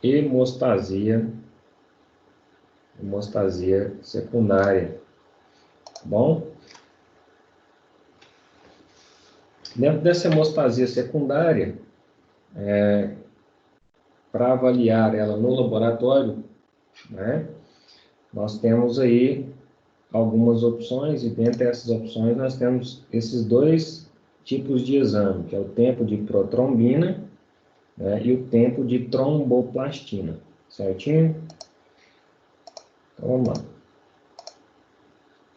hemostasia secundária, tá bom? Dentro dessa hemostasia secundária, para avaliar ela no laboratório, né, nós temos aí algumas opções, e dentre essas opções nós temos esses dois tipos de exame, que é o tempo de protrombina, né, e o tempo de tromboplastina, certinho? Então, vamos lá.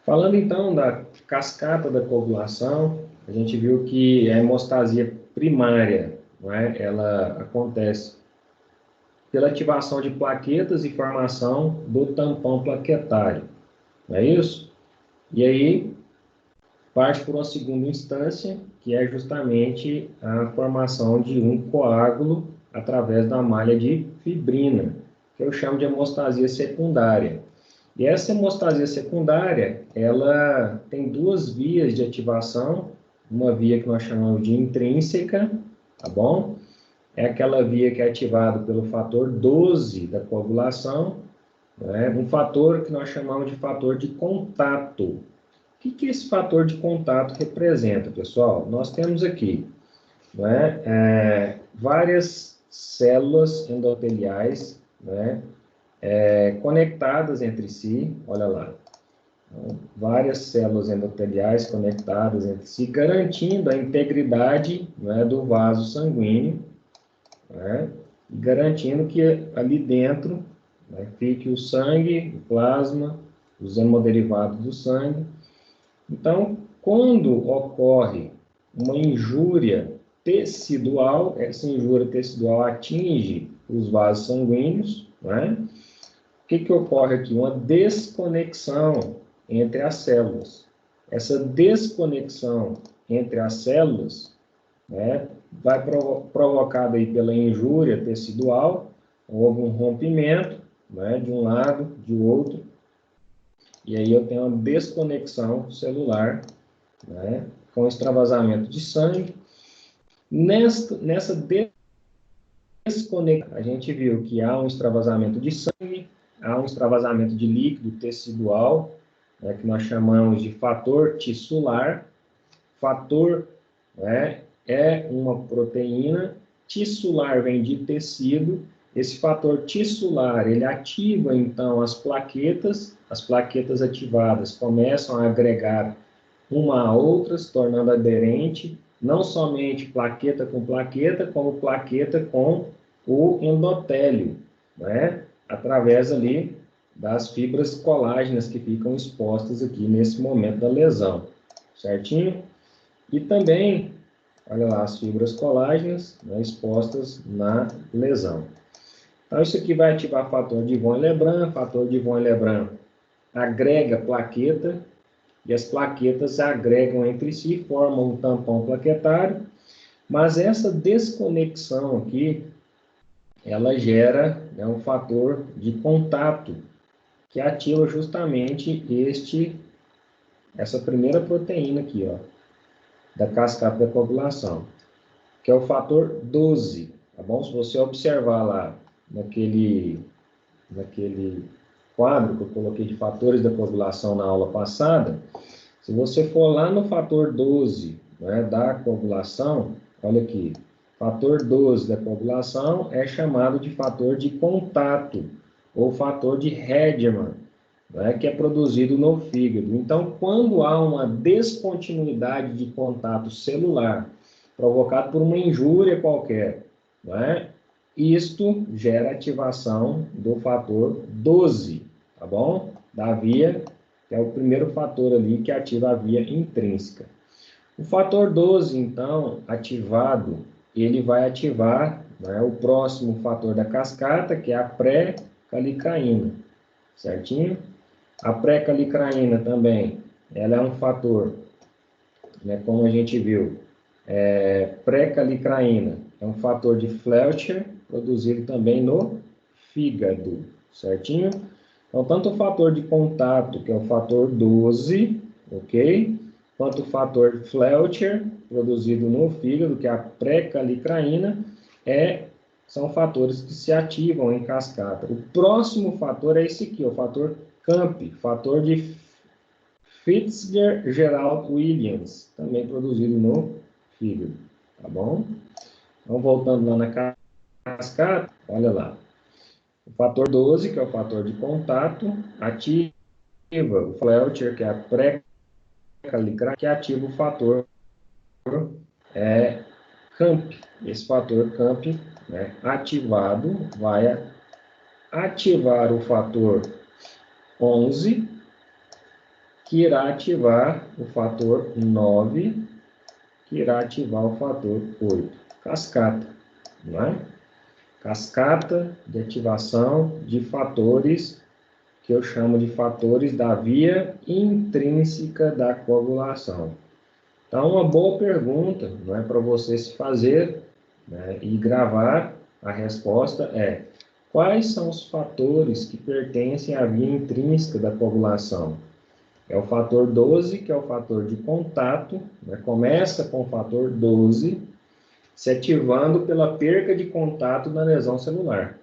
Falando então da cascata da coagulação, a gente viu que a hemostasia primária, não é, ela acontece pela ativação de plaquetas e formação do tampão plaquetário, não é isso? E aí, parte por uma segunda instância, que é justamente a formação de um coágulo através da malha de fibrina, que eu chamo de hemostasia secundária. E essa hemostasia secundária, ela tem duas vias de ativação, uma via que nós chamamos de intrínseca, tá bom? É aquela via que é ativada pelo fator 12 da coagulação, né? Um fator que nós chamamos de fator de contato. O que esse fator de contato representa, pessoal? Nós temos aqui, né, várias células endoteliais, né, conectadas entre si, olha lá, várias células endoteliais conectadas entre si, garantindo a integridade, né, do vaso sanguíneo, né, e garantindo que ali dentro, né, fique o sangue, o plasma, os hemoderivados do sangue. Então, quando ocorre uma injúria tecidual, essa injúria tecidual atinge os vasos sanguíneos, né? O que ocorre aqui? Uma desconexão entre as células. Essa desconexão entre as células, né, vai provocada aí pela injúria tecidual, houve um rompimento, né, de um lado, de outro, e aí eu tenho uma desconexão celular, né, com extravasamento de sangue. Nessa desconexão, a gente viu que há um extravasamento de sangue, há um extravasamento de líquido tecidual, né, que nós chamamos de fator tissular. Fator, né, é uma proteína, tissular vem de tecido. Esse fator tissular, ele ativa, então, as plaquetas ativadas começam a agregar uma a outra, se tornando aderente, não somente plaqueta com plaqueta, como plaqueta com o endotélio, né? Através ali das fibras colágenas que ficam expostas aqui nesse momento da lesão, certinho? E também, olha lá, as fibras colágenas, né, expostas na lesão. Então, isso aqui vai ativar fator de von Willebrand. Fator de von Willebrand agrega plaqueta, e as plaquetas agregam entre si, formam um tampão plaquetário, mas essa desconexão aqui, ela gera, né, um fator de contato, que ativa justamente essa primeira proteína aqui, ó, da cascata da coagulação, que é o fator 12, tá bom? Se você observar lá naquele quadro que eu coloquei de fatores da coagulação na aula passada, se você for lá no fator 12, né, da coagulação, olha aqui, fator 12 da coagulação é chamado de fator de contato, ou fator de Hedman, né, que é produzido no fígado. Então, quando há uma descontinuidade de contato celular, provocado por uma injúria qualquer, né, isto gera ativação do fator 12, tá bom? Da via, que é o primeiro fator ali que ativa a via intrínseca. O fator 12, então, ativado, ele vai ativar, né, o próximo fator da cascata, que é a pré-calicraína, certinho? A pré-calicraína também, ela é um fator, né, como a gente viu, pré-calicraína é um fator de Fletcher, produzido também no fígado, certinho? Então, tanto o fator de contato, que é o fator 12, ok? Quanto o fator Fletcher, produzido no fígado, que é a pré-calicraína, são fatores que se ativam em cascata. O próximo fator é esse aqui, o fator CAMP, fator de Fitzgerald-Williams, também produzido no fígado, tá bom? Então, voltando lá na cascata, olha lá. O fator 12, que é o fator de contato, ativa o Fletcher, que é a pré-calicrania, que ativa o fator CAMP. Esse fator CAMP, né, ativado, vai ativar o fator 11, que irá ativar o fator 9, que irá ativar o fator 8. Cascata, não é? Cascata de ativação de fatores que eu chamo de fatores da via intrínseca da coagulação. Então, uma boa pergunta, não é, para você se fazer, né, e gravar a resposta é: quais são os fatores que pertencem à via intrínseca da coagulação? É o fator 12, que é o fator de contato, né, começa com o fator 12, se ativando pela perca de contato na lesão celular,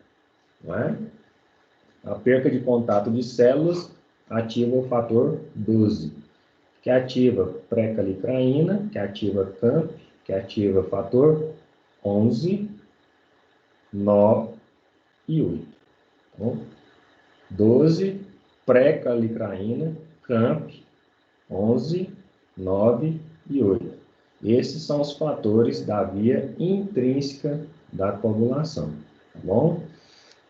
não é? A perca de contato de células ativa o fator 12, que ativa pré-calicraína, que ativa CAMP, que ativa fator 11, 9 e 8. Então, 12, pré-calicraína, CAMP, 11, 9 e 8. Esses são os fatores da via intrínseca da coagulação, tá bom?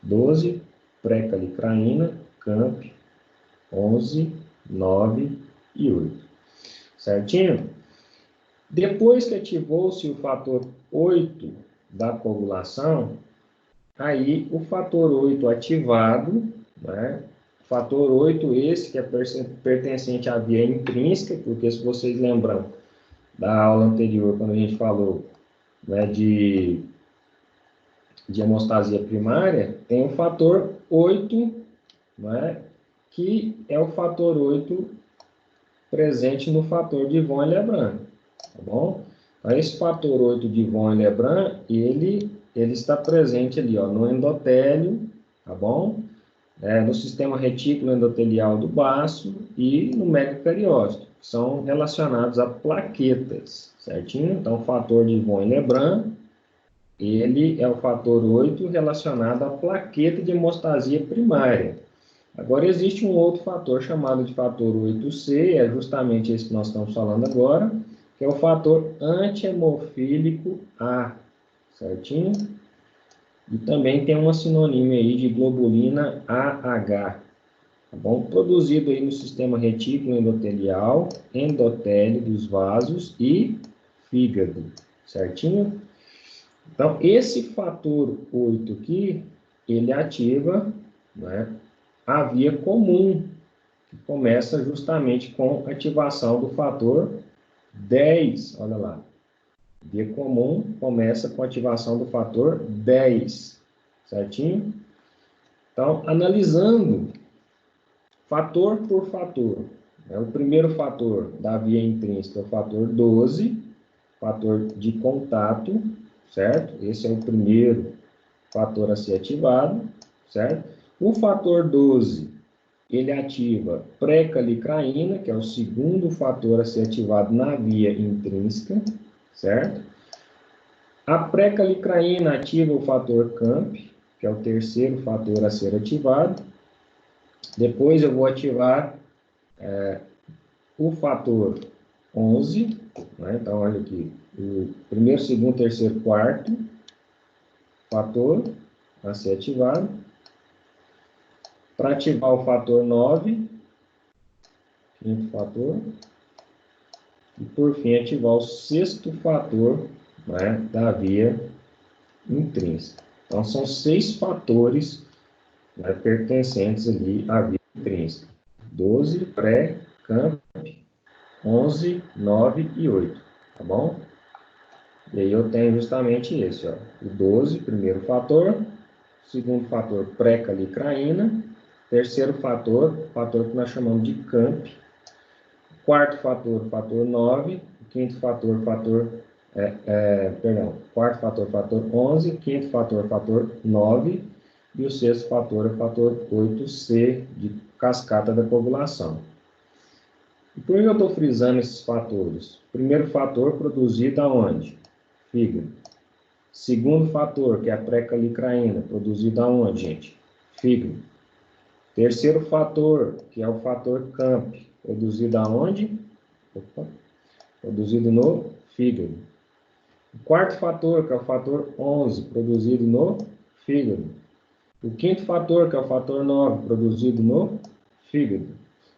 12, pré-calicraína, CAMP, 11, 9 e 8. Certinho? Depois que ativou-se o fator 8 da coagulação, aí o fator 8 ativado, né? Fator 8 esse que é pertencente à via intrínseca, porque se vocês lembram da aula anterior, quando a gente falou, né, de hemostasia primária, tem o fator 8, né, que é o fator 8 presente no fator de Von Lebrun, tá bom? Então, esse fator 8 de Von Lebrun, ele está presente ali, ó, no endotélio, tá bom? No sistema retículo endotelial do baço e no megacariócito, que são relacionados a plaquetas, certinho? Então, o fator de Von Lebrun, ele é o fator 8 relacionado à plaqueta de hemostasia primária. Agora, existe um outro fator chamado de fator 8C, é justamente esse que nós estamos falando agora, que é o fator antihemofílico A, certinho? E também tem uma sinonímia aí de globulina AH, tá bom? Produzido aí no sistema retículo endotelial, endotélio dos vasos e fígado, certinho? Então, esse fator 8 aqui, ele ativa, né, a via comum, que começa justamente com ativação do fator 10, olha lá. Via comum começa com ativação do fator 10, certinho? Então, analisando fator por fator, né, o primeiro fator da via intrínseca é o fator 12, fator de contato, certo? Esse é o primeiro fator a ser ativado, certo? O fator 12, ele ativa pré-calicraína, que é o segundo fator a ser ativado na via intrínseca, certo? A pré-calicraína ativa o fator CAMP, que é o terceiro fator a ser ativado. Depois eu vou ativar o fator 11, né? Então, olha aqui, o primeiro, segundo, terceiro, quarto fator a ser ativado. Para ativar o fator 9, quinto fator. E, por fim, ativar o sexto fator, né, da via intrínseca. Então, são 6 fatores, né, pertencentes ali à via intrínseca. 12, pré, CAMP, 11, 9 e 8, tá bom? E aí eu tenho justamente esse, ó, o 12, primeiro fator, segundo fator, pré-calicraína, terceiro fator que nós chamamos de CAMP, quarto fator, fator 9, quinto fator, quarto fator, fator 11, quinto fator, fator 9, e o sexto fator é o fator 8C, de cascata da coagulação. E por que eu estou frisando esses fatores? Primeiro fator produzido aonde? Fígado. Segundo fator, que é a pré-calicraína, produzido aonde, gente? Fígado. Terceiro fator, que é o fator CAMP, produzido aonde? Opa. Produzido no fígado. O quarto fator, que é o fator 11, produzido no fígado. O quinto fator, que é o fator 9, produzido no fígado.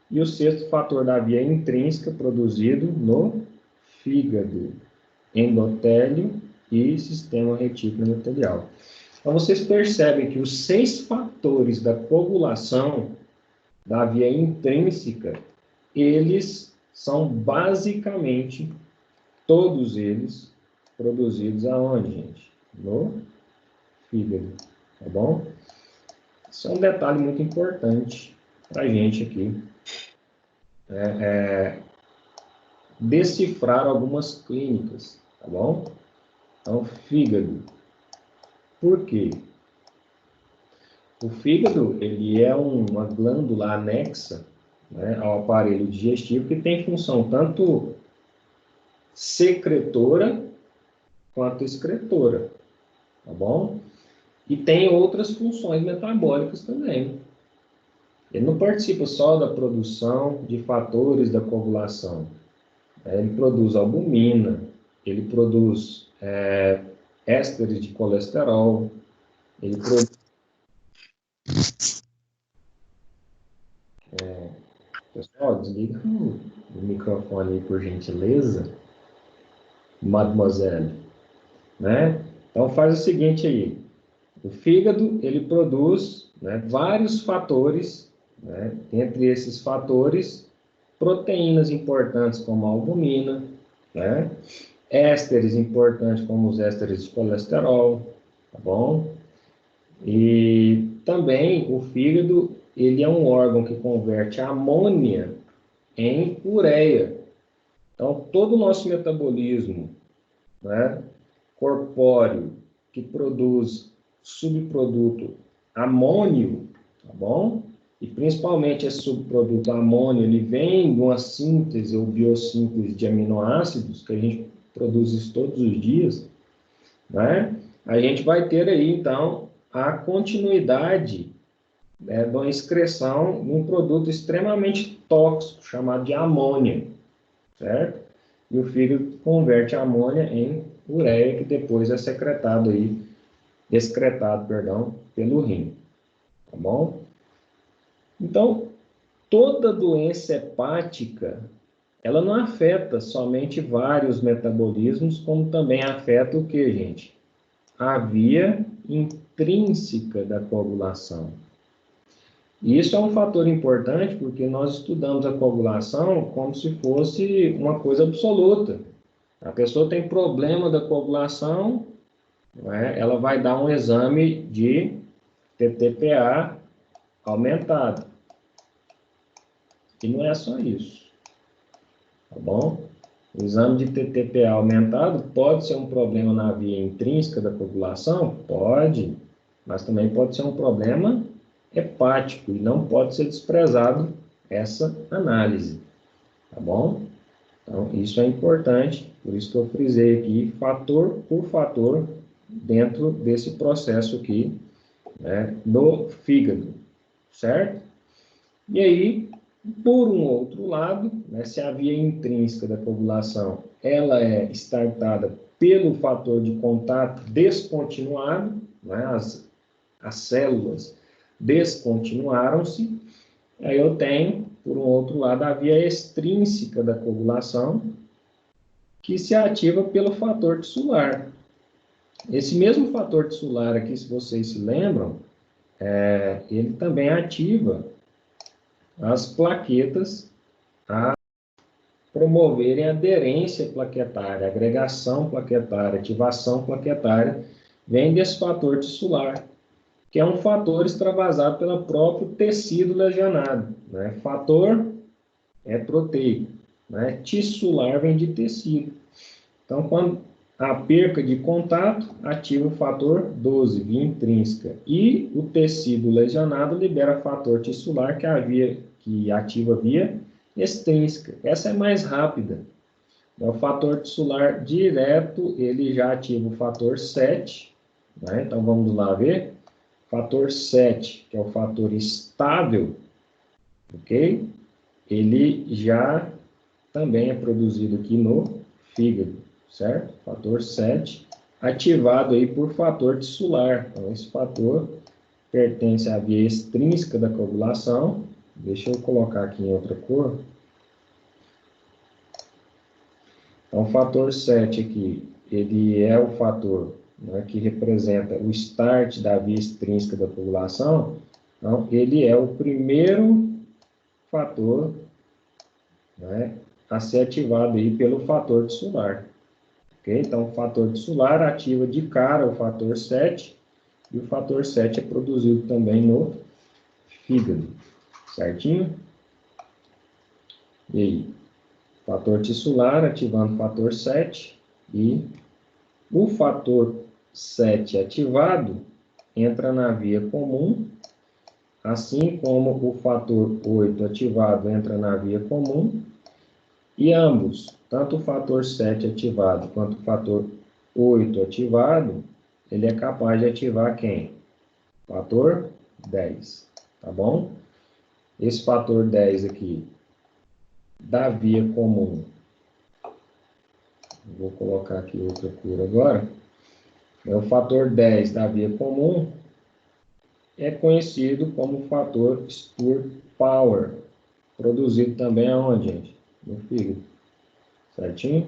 E o sexto fator da via intrínseca, produzido no fígado, endotélio e sistema retículo endotelial. Então, vocês percebem que os 6 fatores da coagulação da via intrínseca, eles são basicamente, todos eles, produzidos aonde, gente? No fígado, tá bom? Isso é um detalhe muito importante para a gente aqui. Decifrar algumas clínicas, tá bom? Então, fígado. Por quê? O fígado, ele é uma glândula anexa, né, ao aparelho digestivo, que tem função tanto secretora quanto excretora, tá bom? E tem outras funções metabólicas também. Ele não participa só da produção de fatores da coagulação. Ele produz albumina, ele produz ésteres de colesterol, ele produz... Pessoal, desliga o microfone aí, por gentileza, mademoiselle, né? Então, faz o seguinte aí, o fígado, ele produz, né, vários fatores, né? Entre esses fatores, proteínas importantes como a albumina, né? Ésteres importantes como os ésteres de colesterol, tá bom? E também o fígado, ele é um órgão que converte a amônia em ureia. Então, todo o nosso metabolismo, né, corpóreo, que produz subproduto amônio, tá bom? E principalmente esse subproduto amônio, ele vem de uma síntese ou biossíntese de aminoácidos, que a gente produz isso todos os dias, né? A gente vai ter aí, então, a continuidade, né, de uma excreção de um produto extremamente tóxico, chamado de amônia, certo? E o fígado converte a amônia em ureia, que depois é excretado, pelo rim, tá bom? Então, toda doença hepática, ela não afeta somente vários metabolismos, como também afeta o que, gente? A via intrínseca da coagulação. E isso é um fator importante porque nós estudamos a coagulação como se fosse uma coisa absoluta. A pessoa tem problema da coagulação, né? Ela vai dar um exame de TTPA aumentado. E não é só isso, tá bom? O exame de TTPA aumentado pode ser um problema na via intrínseca da coagulação? Pode, mas também pode ser um problema hepático e não pode ser desprezado essa análise, tá bom? Então, isso é importante, por isso que eu frisei aqui, fator por fator, dentro desse processo aqui, né, do fígado, certo? E aí, por um outro lado, né, se a via intrínseca da coagulação ela é startada pelo fator de contato descontinuado, né, as células descontinuaram-se, aí eu tenho, por um outro lado, a via extrínseca da coagulação, que se ativa pelo fator tissular. Esse mesmo fator tissular aqui, se vocês se lembram, ele também ativa as plaquetas a promoverem aderência plaquetária, agregação plaquetária, ativação plaquetária, vem desse fator tissular, que é um fator extravasado pelo próprio tecido lesionado, né? Fator é proteico, né? Tissular vem de tecido. Então, quando A perca de contato ativa o fator 12, via intrínseca. E o tecido lesionado libera fator tissular que ativa via extrínseca. Essa é mais rápida. O fator tissular direto, ele já ativa o fator 7. Né? Então, vamos lá ver. Fator 7, que é o fator estável, ok? Ele já também é produzido aqui no fígado, certo? Fator 7, ativado aí por fator tissular. Então, esse fator pertence à via extrínseca da coagulação. Deixa eu colocar aqui em outra cor. Então, o fator 7 aqui, ele é o fator, né, que representa o start da via extrínseca da coagulação. Então, ele é o primeiro fator, né, a ser ativado aí pelo fator tissular. Okay? Então, o fator tissular ativa de cara o fator 7, e o fator 7 é produzido também no fígado, certinho? E aí? Fator tissular ativando o fator 7, e o fator 7 ativado entra na via comum, assim como o fator 8 ativado entra na via comum, e ambos, tanto o fator 7 ativado quanto o fator 8 ativado, ele é capaz de ativar quem? Fator 10, tá bom? Esse fator 10 aqui, da via comum, vou colocar aqui outra cor agora, o fator 10 da via comum é conhecido como fator Stur Power, produzido também aonde, gente? No fígado, certinho?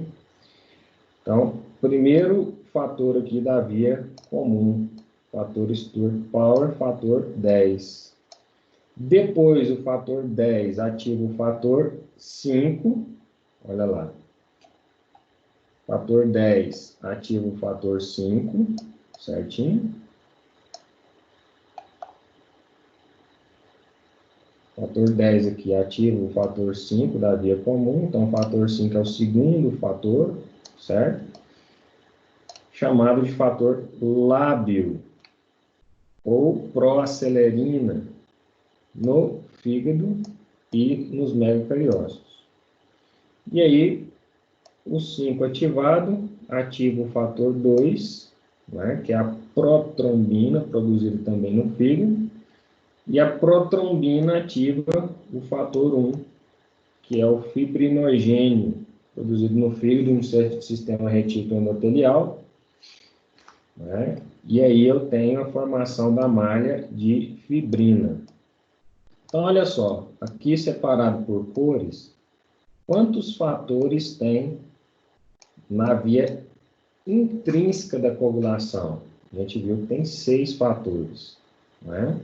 Então, primeiro fator aqui da via comum, fator Stur Power, fator 10. Depois, o fator 10 ativa o fator 5, olha lá. Fator 10 ativa o fator 5, certinho? Fator 10 aqui ativa o fator 5 da via comum, então o fator 5 é o segundo fator, certo? Chamado de fator lábio, ou proacelerina, no fígado e nos megacariócitos. E aí, o 5 ativado, ativa o fator 2, né, que é a protrombina, produzida também no fígado, e a protrombina ativa o fator 1, que é o fibrinogênio, produzido no fígado, no sistema retículo endotelial, né? E aí eu tenho a formação da malha de fibrina. Então, olha só, aqui separado por cores, quantos fatores tem na via intrínseca da coagulação? A gente viu que tem 6 fatores, né?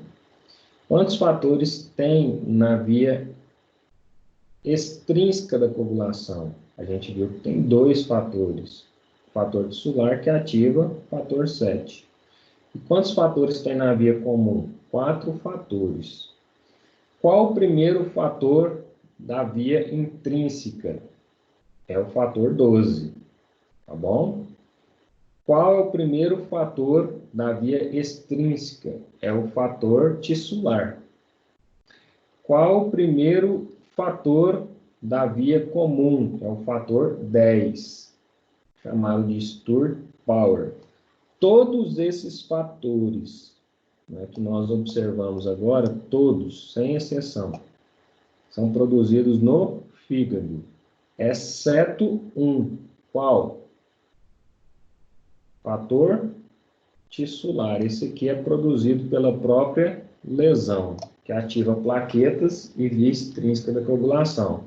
Quantos fatores tem na via extrínseca da coagulação? A gente viu que tem 2 fatores. O fator tissular que ativa o fator 7. E quantos fatores tem na via comum? 4 fatores. Qual o primeiro fator da via intrínseca? É o fator 12, tá bom? Qual é o primeiro fator da via extrínseca? É o fator tissular. Qual o primeiro fator da via comum? É o fator 10, chamado de Stur Power. Todos esses fatores, né, que nós observamos agora, todos, sem exceção, são produzidos no fígado, exceto um. Qual? Fator tissular. Esse aqui é produzido pela própria lesão, que ativa plaquetas e via extrínseca da coagulação.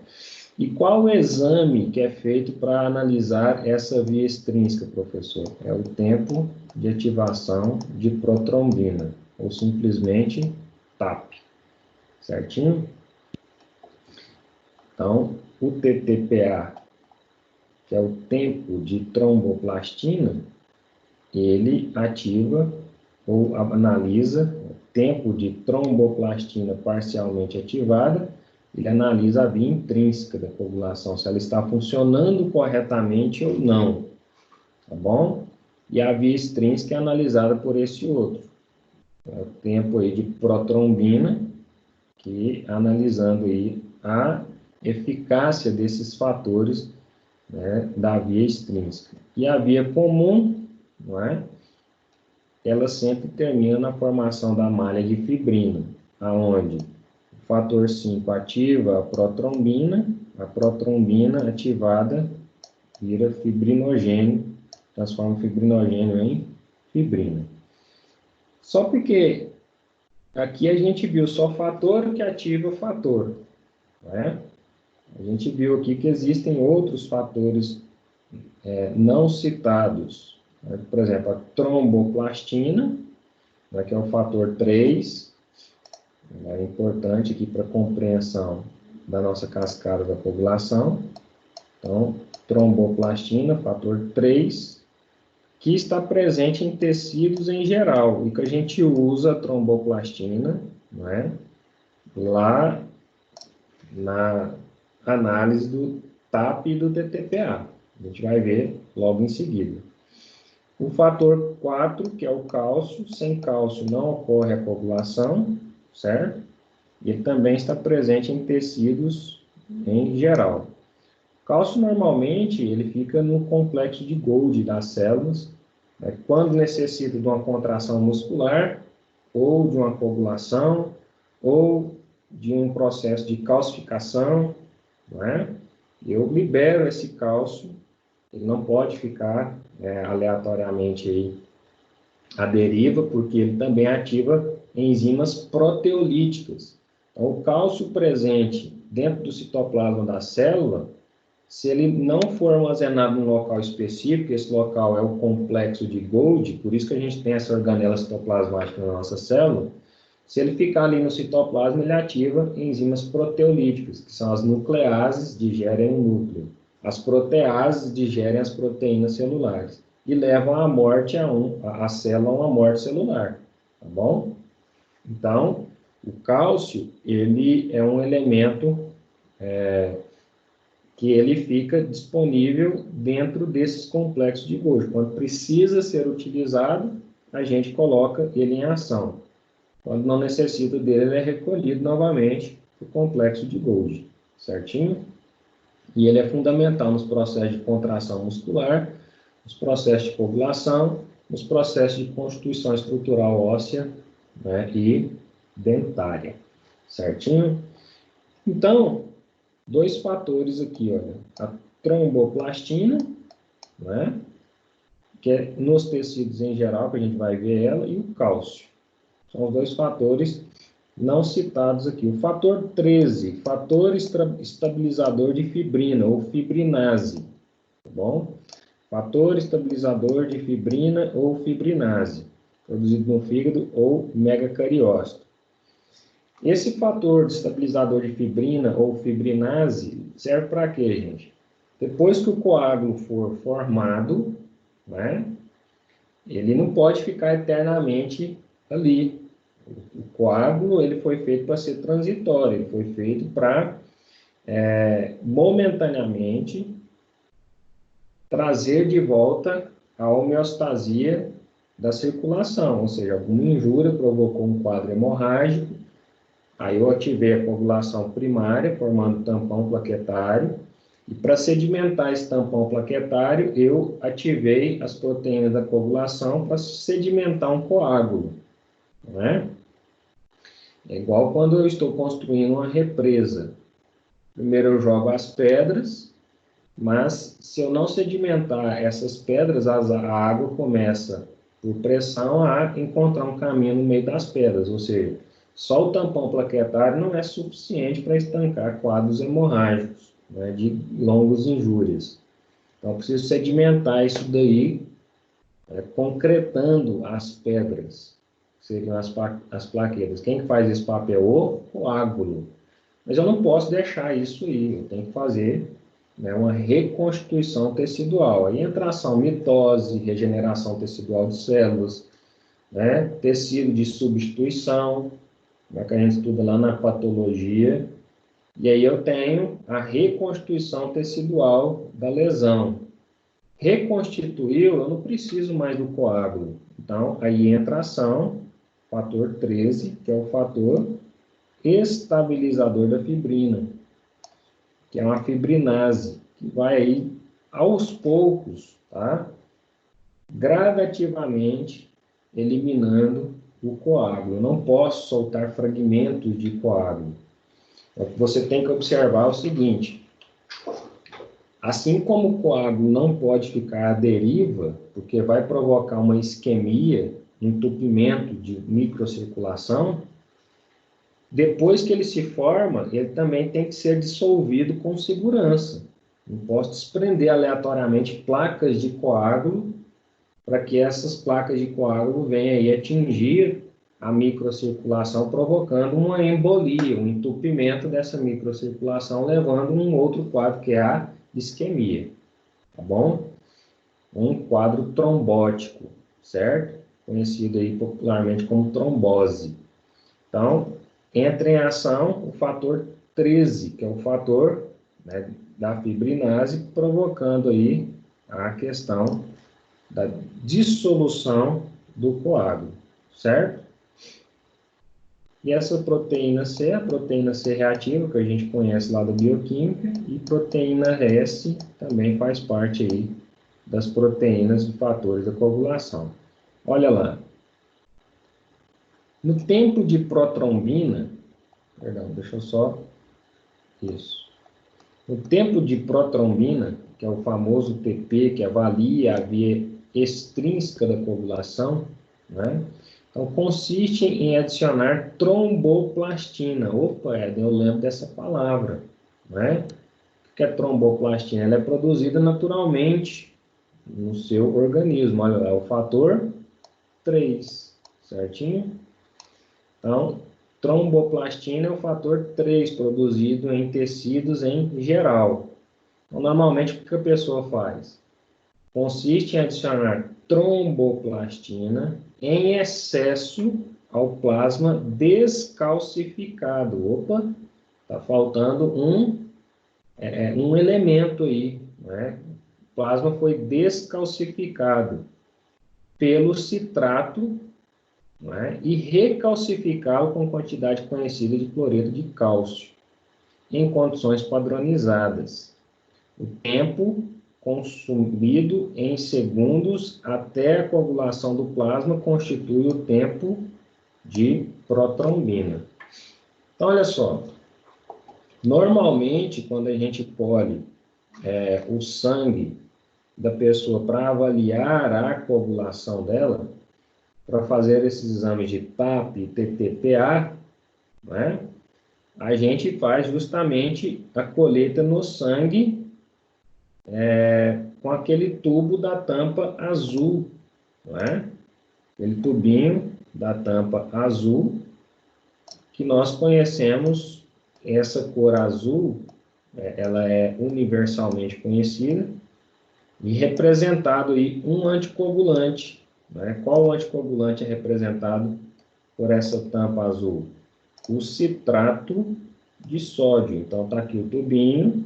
E qual o exame que é feito para analisar essa via extrínseca, professor? É o tempo de ativação de protrombina, ou simplesmente TAP, certinho? Então, o TTPA, que é o tempo de tromboplastina, ele ativa ou analisa o tempo de tromboplastina parcialmente ativada, ele analisa a via intrínseca da coagulação, se ela está funcionando corretamente ou não, tá bom? E a via extrínseca é analisada por esse outro. É o tempo aí de protrombina, que analisando aí a eficácia desses fatores, né, da via extrínseca. E a via comum, não é? Ela sempre termina na formação da malha de fibrina, aonde o fator 5 ativa a protrombina ativada vira fibrinogênio, transforma o fibrinogênio em fibrina. Só porque aqui a gente viu só fator que ativa o fator, né? A gente viu aqui que existem outros fatores não citados, né? Por exemplo, a tromboplastina, né, que é o fator 3, é importante aqui para a compreensão da nossa cascata da coagulação. Então, tromboplastina, fator 3, que está presente em tecidos em geral, e que a gente usa a tromboplastina, né, lá na análise do TAP e do TTPA. A gente vai ver logo em seguida. O fator 4, que é o cálcio, sem cálcio não ocorre a coagulação, certo? E ele também está presente em tecidos em geral. O cálcio, normalmente, ele fica no complexo de Golgi das células, né, quando necessita de uma contração muscular, ou de uma coagulação, ou de um processo de calcificação, não é? Eu libero esse cálcio, ele não pode ficar aleatoriamente aí à deriva, porque ele também ativa enzimas proteolíticas. Então, o cálcio presente dentro do citoplasma da célula, se ele não for armazenado num local específico, esse local é o complexo de Golgi, por isso que a gente tem essa organela citoplasmática na nossa célula. Se ele ficar ali no citoplasma, ele ativa enzimas proteolíticas, que são as nucleases, digerem o núcleo. As proteases digerem as proteínas celulares e levam à morte a célula a uma morte celular, tá bom? Então, o cálcio, ele é um elemento que ele fica disponível dentro desses complexos de Golgi. Quando precisa ser utilizado, a gente coloca ele em ação. Quando não necessita dele, ele é recolhido novamente para o complexo de Golgi, certinho? E ele é fundamental nos processos de contração muscular, nos processos de coagulação, nos processos de constituição estrutural óssea, né, e dentária, certinho? Então, dois fatores aqui, olha, a tromboplastina, né, que é nos tecidos em geral, que a gente vai ver ela, e o cálcio. São os dois fatores não citados aqui. O fator 13, fator estabilizador de fibrina, ou fibrinase, tá bom? Fator estabilizador de fibrina ou fibrinase, produzido no fígado ou megacariócito. Esse fator estabilizador de fibrina ou fibrinase serve para quê, gente? Depois que o coágulo for formado, né, ele não pode ficar eternamente ali. O coágulo ele foi feito para ser transitório, ele foi feito para, momentaneamente, trazer de volta a homeostasia da circulação, ou seja, alguma injúria provocou um quadro hemorrágico, aí eu ativei a coagulação primária, formando tampão plaquetário, e para sedimentar esse tampão plaquetário, eu ativei as proteínas da coagulação para sedimentar um coágulo, né? É igual quando eu estou construindo uma represa. Primeiro eu jogo as pedras, mas se eu não sedimentar essas pedras, a água começa, por pressão, a encontrar um caminho no meio das pedras. Ou seja, só o tampão plaquetário não é suficiente para estancar quadros hemorrágicos, né, de longas injúrias. Então, eu preciso sedimentar isso daí, concretando as pedras, que seriam as plaquetas. Quem faz esse papel? O coágulo. Mas eu não posso deixar isso aí, eu tenho que fazer, né, uma reconstituição tecidual. Aí entra a ação mitose, regeneração tecidual de células, né, tecido de substituição, né, que a gente estuda lá na patologia. E aí eu tenho a reconstituição tecidual da lesão. Reconstituiu, eu não preciso mais do coágulo. Então, aí entra a ação, fator 13, que é o fator estabilizador da fibrina, que é uma fibrinase, que vai aí, aos poucos, tá? Gradativamente, eliminando o coágulo. Eu não posso soltar fragmentos de coágulo. Você tem que observar o seguinte: assim como o coágulo não pode ficar à deriva, porque vai provocar uma isquemia, entupimento de microcirculação, depois que ele se forma, ele também tem que ser dissolvido com segurança. Não posso desprender aleatoriamente placas de coágulo para que essas placas de coágulo venham aí atingir a microcirculação, provocando uma embolia, um entupimento dessa microcirculação, levando a um outro quadro, que é a isquemia, tá bom? Um quadro trombótico, certo? Conhecido aí popularmente como trombose. Então, entra em ação o fator 13, que é o fator, né, da fibrinase, provocando aí a questão da dissolução do coágulo, certo? E essa proteína C, a proteína C reativa, que a gente conhece lá da bioquímica, e proteína S também faz parte aí das proteínas de fatores da coagulação. Olha lá. No tempo de protrombina, perdão, deixa eu só... Isso. No tempo de protrombina, que é o famoso TP, que avalia a via extrínseca da coagulação, né? Então, consiste em adicionar tromboplastina. Opa, Éden, eu lembro dessa palavra, né? O que é tromboplastina? Ela é produzida naturalmente no seu organismo. Olha, é o fator 3, certinho? Então, tromboplastina é o fator 3 produzido em tecidos em geral. Então, normalmente, o que a pessoa faz? Consiste em adicionar tromboplastina em excesso ao plasma descalcificado. Opa, está faltando um elemento aí, né? O plasma foi descalcificado pelo citrato, né? E recalcificá-lo com quantidade conhecida de cloreto de cálcio, em condições padronizadas. O tempo consumido em segundos até a coagulação do plasma constitui o tempo de protrombina. Então, olha só. Normalmente, quando a gente colhe o sangue da pessoa para avaliar a coagulação dela, para fazer esses exames de TAP e TTPA, né, a gente faz justamente a colheita no sangue com aquele tubo da tampa azul, não é? Aquele tubinho da tampa azul, que nós conhecemos, essa cor azul, ela é universalmente conhecida, e representado aí um anticoagulante, né? Qual anticoagulante é representado por essa tampa azul? O citrato de sódio. Então, está aqui o tubinho,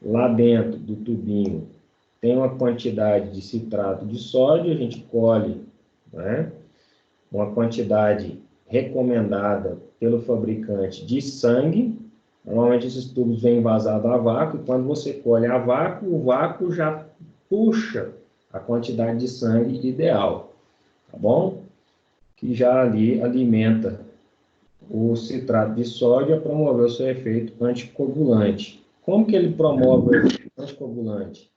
lá dentro do tubinho tem uma quantidade de citrato de sódio, a gente colhe, né, uma quantidade recomendada pelo fabricante de sangue. Normalmente esses tubos vêm vazados a vácuo, e quando você colhe a vácuo, o vácuo já puxa a quantidade de sangue ideal, tá bom? Que já ali alimenta o citrato de sódio a promover o seu efeito anticoagulante. Como que ele promove o efeito anticoagulante?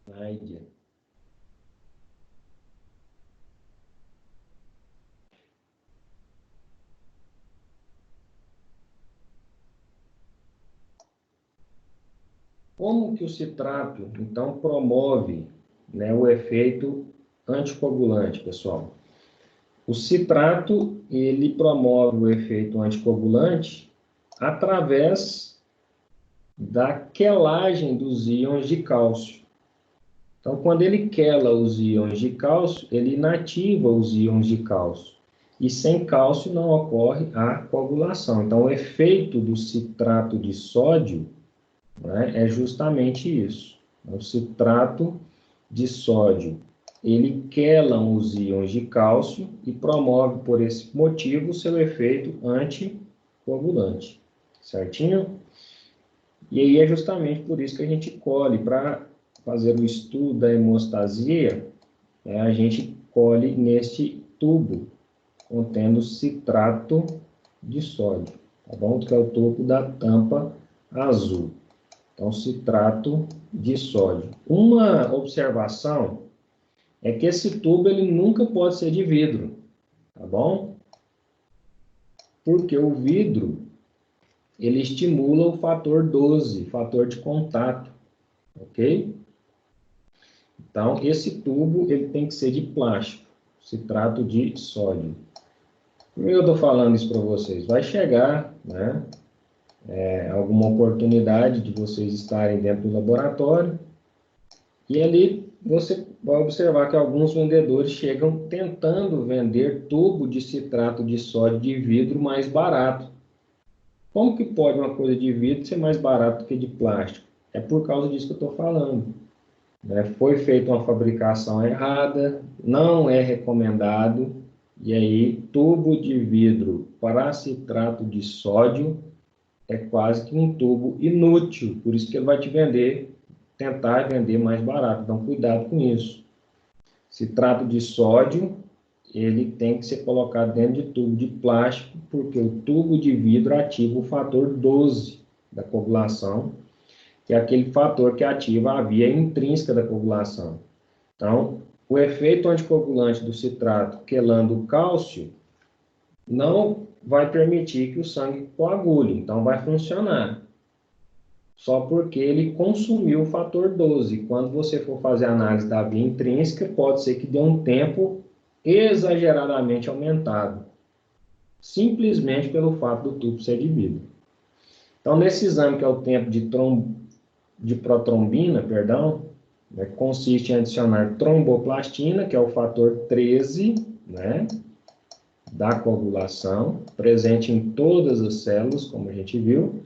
Nádia. Como que o citrato, então, promove, né, o efeito anticoagulante, pessoal? O citrato, ele promove o efeito anticoagulante através da quelagem dos íons de cálcio. Então, quando ele quela os íons de cálcio, ele inativa os íons de cálcio. E sem cálcio não ocorre a coagulação. Então, o efeito do citrato de sódio, né, é justamente isso. O citrato de sódio, ele quela os íons de cálcio e promove, por esse motivo, o seu efeito anticoagulante. Certinho? E aí é justamente por isso que a gente colhe, para fazer o estudo da hemostasia, a gente colhe neste tubo contendo citrato de sódio, tá bom? Que é o topo da tampa azul. Então, citrato de sódio. Uma observação é que esse tubo ele nunca pode ser de vidro, tá bom? Porque o vidro ele estimula o fator 12, fator de contato, ok? Então, esse tubo ele tem que ser de plástico, citrato de sódio. Por que eu estou falando isso para vocês? Vai chegar, né, alguma oportunidade de vocês estarem dentro do laboratório e ali você vai observar que alguns vendedores chegam tentando vender tubo de citrato de sódio de vidro mais barato. Como que pode uma coisa de vidro ser mais barato do que de plástico? É por causa disso que eu estou falando. Foi feita uma fabricação errada, não é recomendado, e aí tubo de vidro para citrato de sódio é quase que um tubo inútil, por isso que ele vai te vender, tentar vender mais barato, então cuidado com isso. Citrato de sódio, ele tem que ser colocado dentro de tubo de plástico, porque o tubo de vidro ativa o fator 12 da coagulação, que é aquele fator que ativa a via intrínseca da coagulação. Então, o efeito anticoagulante do citrato quelando o cálcio não vai permitir que o sangue coagule, então vai funcionar. Só porque ele consumiu o fator 12. Quando você for fazer a análise da via intrínseca, pode ser que dê um tempo exageradamente aumentado, simplesmente pelo fato do tubo ser de vidro. Então, nesse exame, que é o tempo de protrombina, perdão, né, consiste em adicionar tromboplastina, que é o fator 13, né, da coagulação, presente em todas as células, como a gente viu,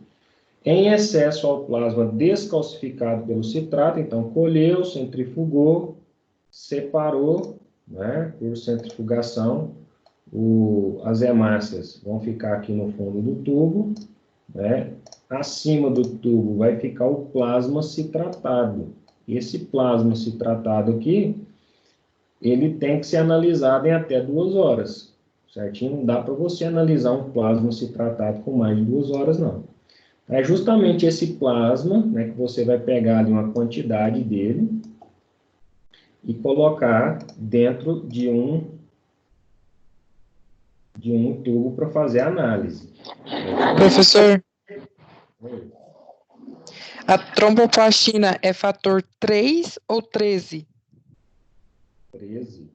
em excesso ao plasma descalcificado pelo citrato. Então, colheu, centrifugou, separou, né, por centrifugação, as hemácias vão ficar aqui no fundo do tubo, né? Acima do tubo vai ficar o plasma citratado. Esse plasma citratado aqui, ele tem que ser analisado em até 2 horas, certinho? Não dá para você analisar um plasma citratado com mais de 2 horas, não. É justamente esse plasma, né, que você vai pegar ali uma quantidade dele e colocar dentro de um tubo para fazer a análise. Professor, Oi. a tromboplastina é fator 3 ou 13? 13.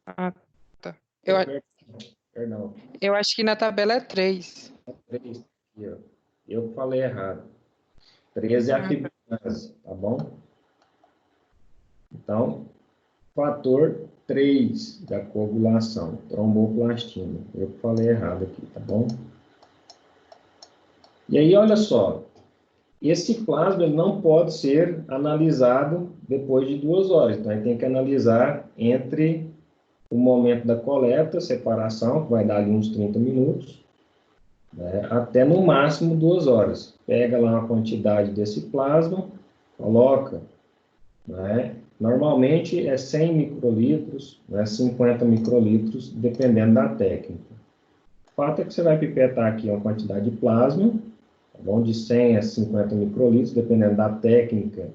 Ah, tá. Perdão. Eu acho que na tabela é 3. 3. Aqui, ó. Eu falei errado. 13 é a fibrinase, tá bom? Então, fator 3 da coagulação, tromboplastina. Eu falei errado aqui, tá bom? E aí, olha só. Esse plasma ele não pode ser analisado depois de 2 horas. Então, a gente tem que analisar entre o momento da coleta, separação, que vai dar ali uns 30 minutos, né, até no máximo 2 horas. Pega lá uma quantidade desse plasma, coloca, né, normalmente é 100 microlitros, né, 50 microlitros, dependendo da técnica. O fato é que você vai pipetar aqui uma quantidade de plasma, tá bom? De 100 a 50 microlitros, dependendo da técnica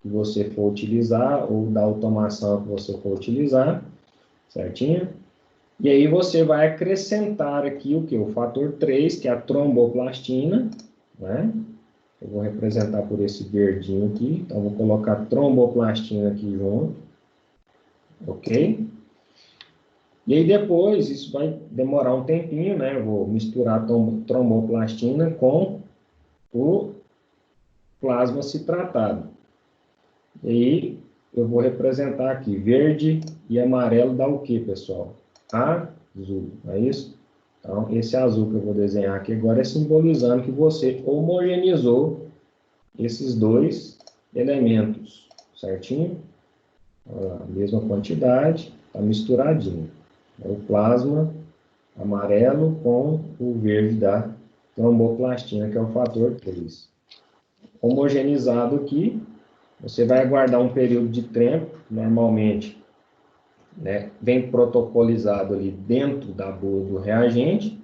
que você for utilizar ou da automação que você for utilizar, certinho? E aí você vai acrescentar aqui o que? O fator 3, que é a tromboplastina, né? Eu vou representar por esse verdinho aqui, então vou colocar tromboplastina aqui junto, ok? E aí depois, isso vai demorar um tempinho, né? Eu vou misturar a tromboplastina com o plasma citratado. E aí eu vou representar aqui, verde e amarelo dá o que, pessoal? Azul, não é isso? Então, esse azul que eu vou desenhar aqui agora é simbolizando que você homogeneizou esses dois elementos, certinho? Olha lá, mesma quantidade, está misturadinho. O plasma amarelo com o verde da tromboplastina, que é o fator 3. Homogeneizado aqui, você vai aguardar um período de tempo, normalmente, né, vem protocolizado ali dentro da bula do reagente,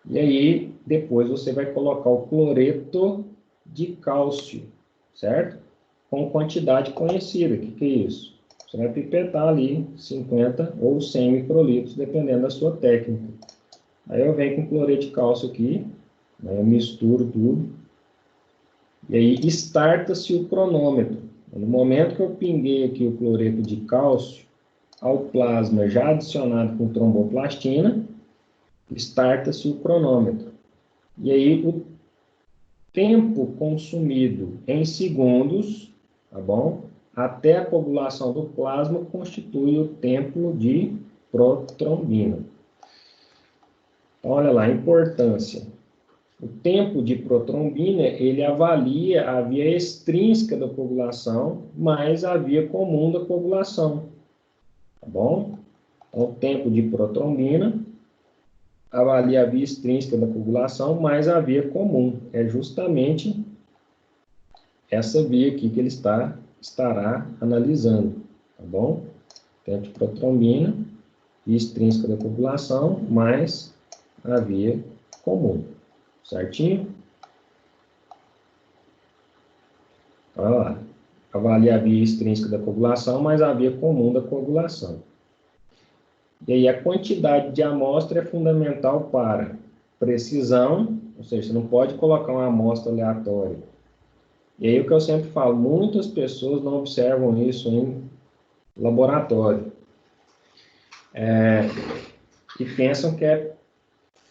e aí depois você vai colocar o cloreto de cálcio, certo? Com quantidade conhecida. O que é isso? Você vai pipetar ali 50 ou 100 microlitros, dependendo da sua técnica. Aí eu venho com cloreto de cálcio aqui, né, eu misturo tudo, e aí starta-se o cronômetro. No momento que eu pinguei aqui o cloreto de cálcio ao plasma já adicionado com tromboplastina, starta-se o cronômetro. E aí o tempo consumido em segundos, tá bom? Até a coagulação do plasma constitui o tempo de protrombina. Então, olha lá, a importância. O tempo de protrombina, ele avalia a via extrínseca da coagulação mais a via comum da coagulação, tá bom? Então, o tempo de protrombina avalia a via extrínseca da coagulação mais a via comum. É justamente essa via aqui que ele estará analisando, tá bom? Tempo de protrombina, via extrínseca da coagulação mais a via comum, certinho? Olha lá, avalia a via extrínseca da coagulação mais a via comum da coagulação. E aí a quantidade de amostra é fundamental para precisão, ou seja, você não pode colocar uma amostra aleatória. E aí o que eu sempre falo, muitas pessoas não observam isso em laboratório. E pensam que é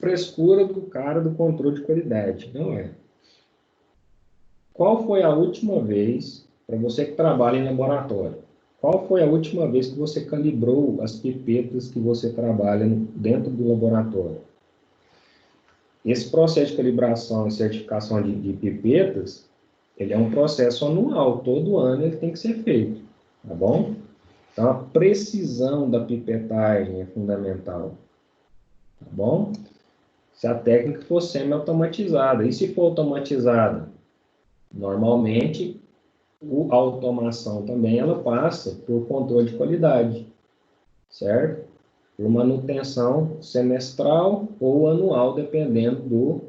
frescura do cara do controle de qualidade. Não é. Qual foi a última vez, para você que trabalha em laboratório, qual foi a última vez que você calibrou as pipetas que você trabalha dentro do laboratório? Esse processo de calibração e certificação de pipetas, ele é um processo anual, todo ano ele tem que ser feito, tá bom? Então, a precisão da pipetagem é fundamental, tá bom? Se a técnica for semi-automatizada. E se for automatizada? Normalmente, a automação também, ela passa por controle de qualidade, certo? Por manutenção semestral ou anual, dependendo do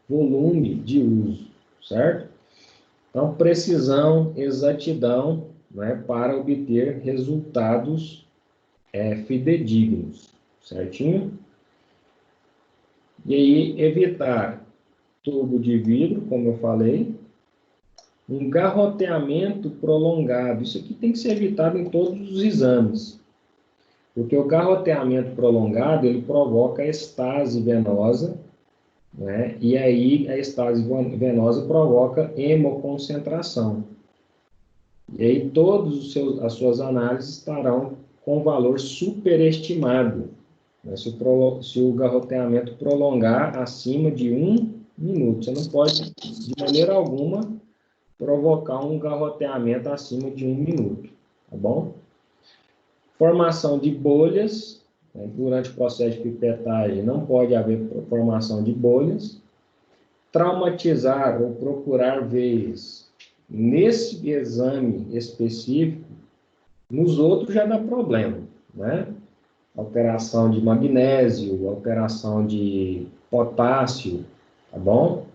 volume de uso, certo? Então, precisão, exatidão, né, para obter resultados fidedignos, certinho? E aí, evitar tubo de vidro, como eu falei, um garroteamento prolongado. Isso aqui tem que ser evitado em todos os exames, porque o garroteamento prolongado, ele provoca estase venosa, né? E aí a estase venosa provoca hemoconcentração. E aí todas as suas análises estarão com valor superestimado, né? Se o garroteamento prolongar acima de 1 minuto. Você não pode, de maneira alguma, provocar um garroteamento acima de 1 minuto, tá bom? Formação de bolhas, né? Durante o processo de pipetagem não pode haver formação de bolhas. Traumatizar ou procurar veias. Nesse exame específico, nos outros já dá problema, né? Alteração de magnésio, alteração de potássio, tá bom?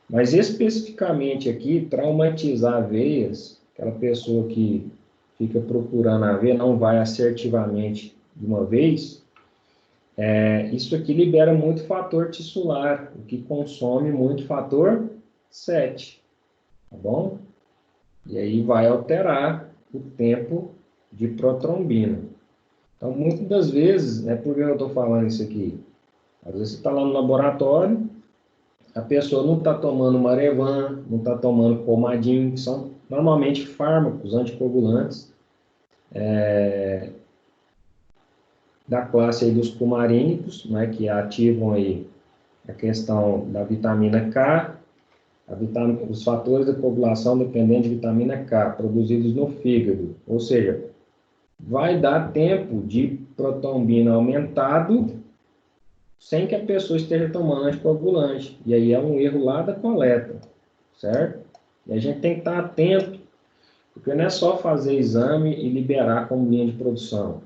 Mas especificamente aqui, traumatizar veias, aquela pessoa que fica procurando a veia, não vai assertivamente de uma vez, isso aqui libera muito fator tissular, o que consome muito fator 7, tá bom? E aí vai alterar o tempo de protrombina. Então, muitas das vezes, né, por que eu estou falando isso aqui? Às vezes você está lá no laboratório, a pessoa não está tomando Marevan, não está tomando Coumadin, que são normalmente fármacos anticoagulantes da classe aí dos cumarínicos, né, que ativam aí a questão da vitamina K, os fatores de coagulação dependentes de vitamina K, produzidos no fígado. Ou seja, vai dar tempo de protombina aumentado sem que a pessoa esteja tomando anticoagulante. E aí é um erro lá da coleta, certo? E a gente tem que estar atento, porque não é só fazer exame e liberar como linha de produção.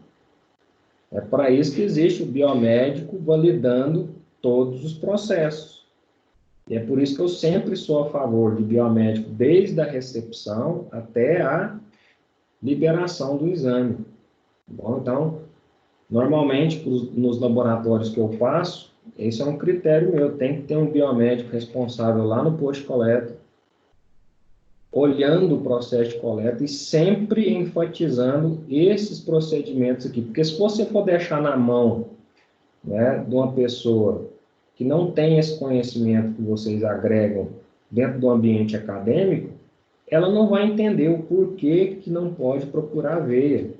É para isso que existe o biomédico validando todos os processos. E é por isso que eu sempre sou a favor de biomédico desde a recepção até a liberação do exame. Bom, então, normalmente, nos laboratórios que eu faço, esse é um critério meu, tem que ter um biomédico responsável lá no posto de coleta, olhando o processo de coleta e sempre enfatizando esses procedimentos aqui. Porque se você for deixar na mão, né, de uma pessoa que não tem esse conhecimento que vocês agregam dentro do ambiente acadêmico, ela não vai entender o porquê que não pode procurar a veia.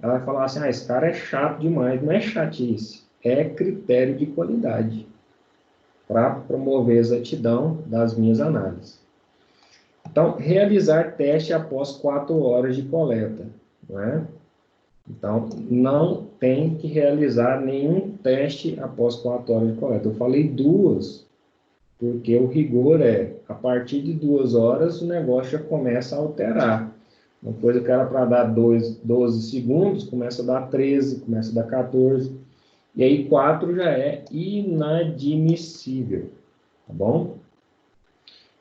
Ela vai falar assim, esse cara é chato demais. Não é chatice, é critério de qualidade para promover a exatidão das minhas análises. Então, realizar teste após 4 horas de coleta, não é? Então, não tem que realizar nenhum teste após 4 horas de coleta. Eu falei 2, porque o rigor é, a partir de 2 horas, o negócio já começa a alterar. Uma coisa que era para dar 12 segundos, começa a dar 13, começa a dar 14. E aí 4 já é inadmissível, tá bom?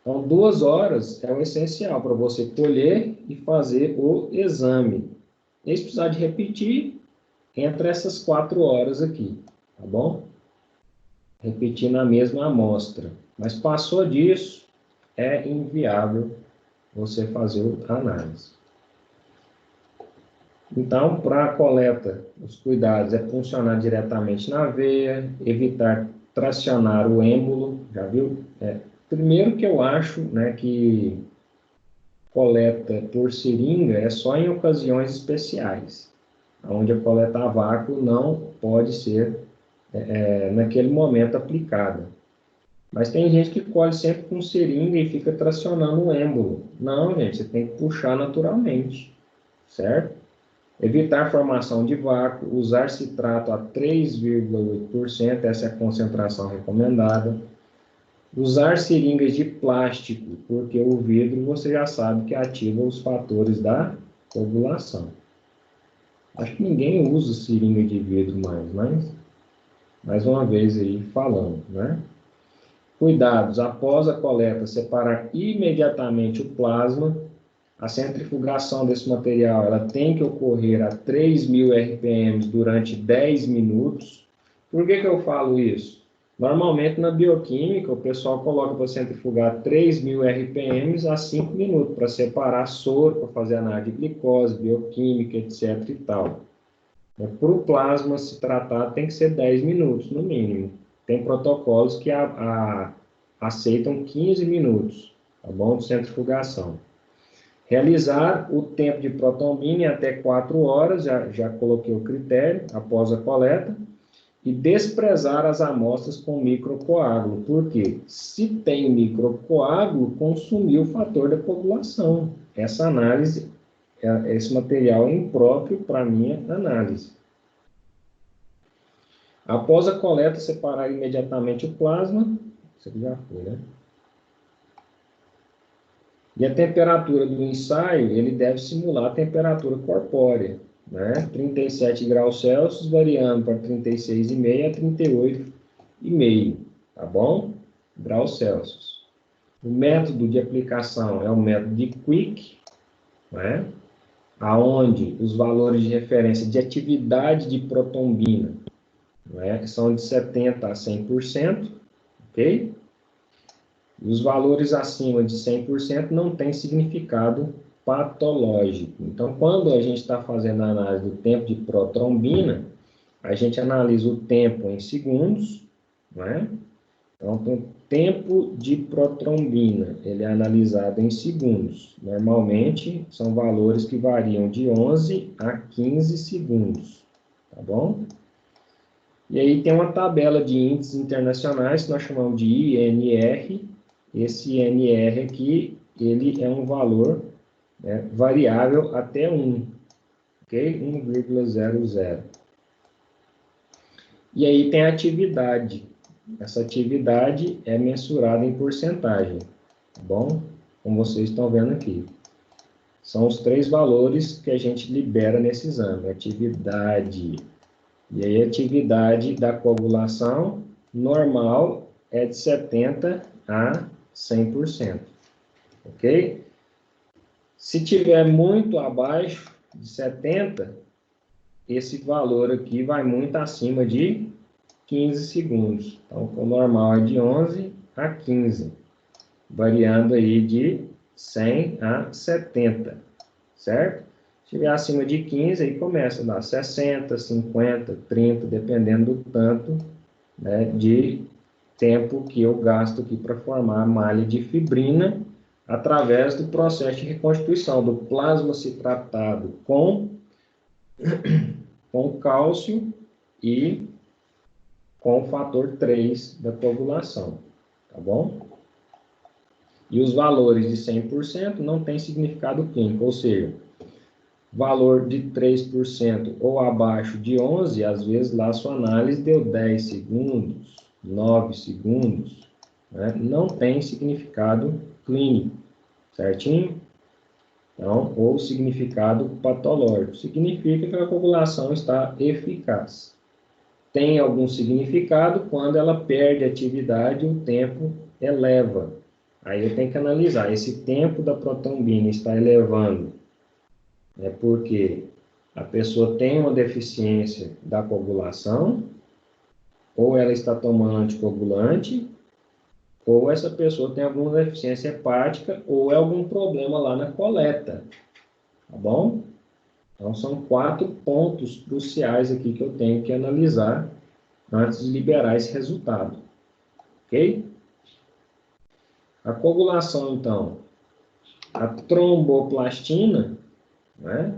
Então, 2 horas é o essencial para você colher e fazer o exame. E se precisar de repetir, entre essas 4 horas aqui, tá bom? Repetir na mesma amostra. Mas passou disso, é inviável você fazer a análise. Então, para a coleta, os cuidados é funcionar diretamente na veia, evitar tracionar o êmbolo, já viu? Primeiro que eu acho, né, que coleta por seringa é só em ocasiões especiais, onde a coleta a vácuo não pode ser naquele momento aplicada. Mas tem gente que colhe sempre com seringa e fica tracionando o êmbolo. Não, gente, você tem que puxar naturalmente, certo? Evitar formação de vácuo, usar citrato a 3,8%, essa é a concentração recomendada. Usar seringas de plástico, porque o vidro você já sabe que ativa os fatores da coagulação. Acho que ninguém usa seringa de vidro mas mais uma vez aí falando, né? Cuidados, após a coleta, separar imediatamente o plasma. A centrifugação desse material ela tem que ocorrer a 3.000 RPM durante 10 minutos. Por que eu falo isso? Normalmente na bioquímica o pessoal coloca para centrifugar 3.000 RPM a 5 minutos para separar soro, para fazer análise de glicose, bioquímica, etc. e tal. Para o plasma se tratar tem que ser 10 minutos no mínimo. Tem protocolos que aceitam 15 minutos, tá bom? De centrifugação. Realizar o tempo de protombina em até 4 horas, já coloquei o critério, após a coleta, e desprezar as amostras com microcoágulo. Por quê? Se tem microcoágulo, consumiu o fator da coagulação. Essa análise, esse material é impróprio para a minha análise. Após a coleta, separar imediatamente o plasma. Isso aqui já foi, né? E a temperatura do ensaio, ele deve simular a temperatura corpórea, né? 37 graus Celsius, variando para 36,5 a 38,5, tá bom? Graus Celsius. O método de aplicação é o método de Quick, né? Aonde os valores de referência de atividade de protombina, né, são de 70% a 100%, ok? Os valores acima de 100% não têm significado patológico. Então, quando a gente está fazendo a análise do tempo de protrombina, a gente analisa o tempo em segundos, não é? Então, o tempo de protrombina, ele é analisado em segundos. Normalmente, são valores que variam de 11 a 15 segundos, tá bom? E aí tem uma tabela de índices internacionais que nós chamamos de INR. Esse INR aqui, ele é um valor, né, variável até 1, ok? 1,00. E aí tem a atividade. Essa atividade é mensurada em porcentagem, tá bom? Como vocês estão vendo aqui. São os 3 valores que a gente libera nesse exame. Atividade. E aí a atividade da coagulação normal é de 70% a 100%, ok? Se tiver muito abaixo de 70%, esse valor aqui vai muito acima de 15 segundos. Então, o normal é de 11 a 15, variando aí de 100 a 70, certo? Se estiver acima de 15, aí começa a dar 60, 50, 30, dependendo do tanto, né, de tempo que eu gasto aqui para formar a malha de fibrina, através do processo de reconstituição do plasma citratado com cálcio e com o fator 3 da coagulação, tá bom? E os valores de 100% não tem significado clínico, ou seja, valor de 3% ou abaixo de 11, às vezes lá a sua análise deu 10 segundos, 9 segundos, né? Não tem significado clínico, certinho? Então, ou significado patológico, significa que a coagulação está eficaz. Tem algum significado quando ela perde atividade e o tempo eleva. Aí eu tenho que analisar, esse tempo da protrombina está elevando, é porque a pessoa tem uma deficiência da coagulação, ou ela está tomando anticoagulante, ou essa pessoa tem alguma deficiência hepática, ou é algum problema lá na coleta, tá bom? Então, são 4 pontos cruciais aqui que eu tenho que analisar antes de liberar esse resultado, ok? A coagulação, então, a tromboplastina, né,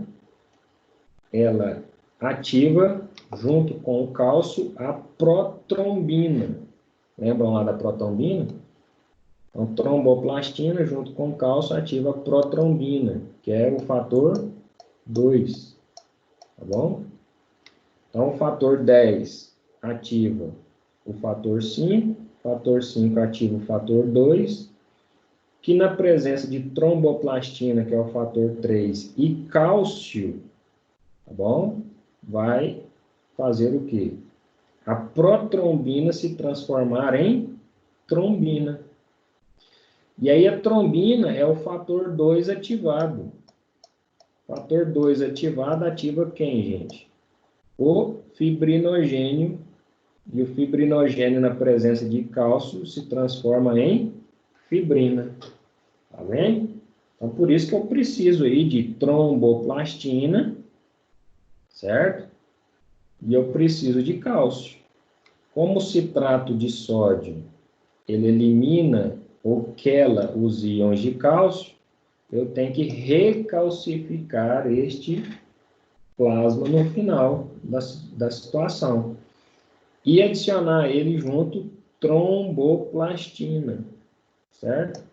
ela ativa, junto com o cálcio, a protrombina. Lembram lá da protrombina? Então, tromboplastina, junto com o cálcio, ativa a protrombina, que é o fator 2, tá bom? Então, o fator 10 ativa o fator 5 ativa o fator 2, que na presença de tromboplastina, que é o fator 3, e cálcio, tá bom? Vai fazer o quê? A protrombina se transformar em trombina. E aí a trombina é o fator 2 ativado. O fator 2 ativado ativa quem, gente? O fibrinogênio. E o fibrinogênio, na presença de cálcio, se transforma em fibrina. Tá vendo? Então, por isso que eu preciso aí de tromboplastina, certo? E eu preciso de cálcio. Como o citrato de sódio, ele elimina ou quela os íons de cálcio, eu tenho que recalcificar este plasma no final da situação. E adicionar a ele junto tromboplastina, certo?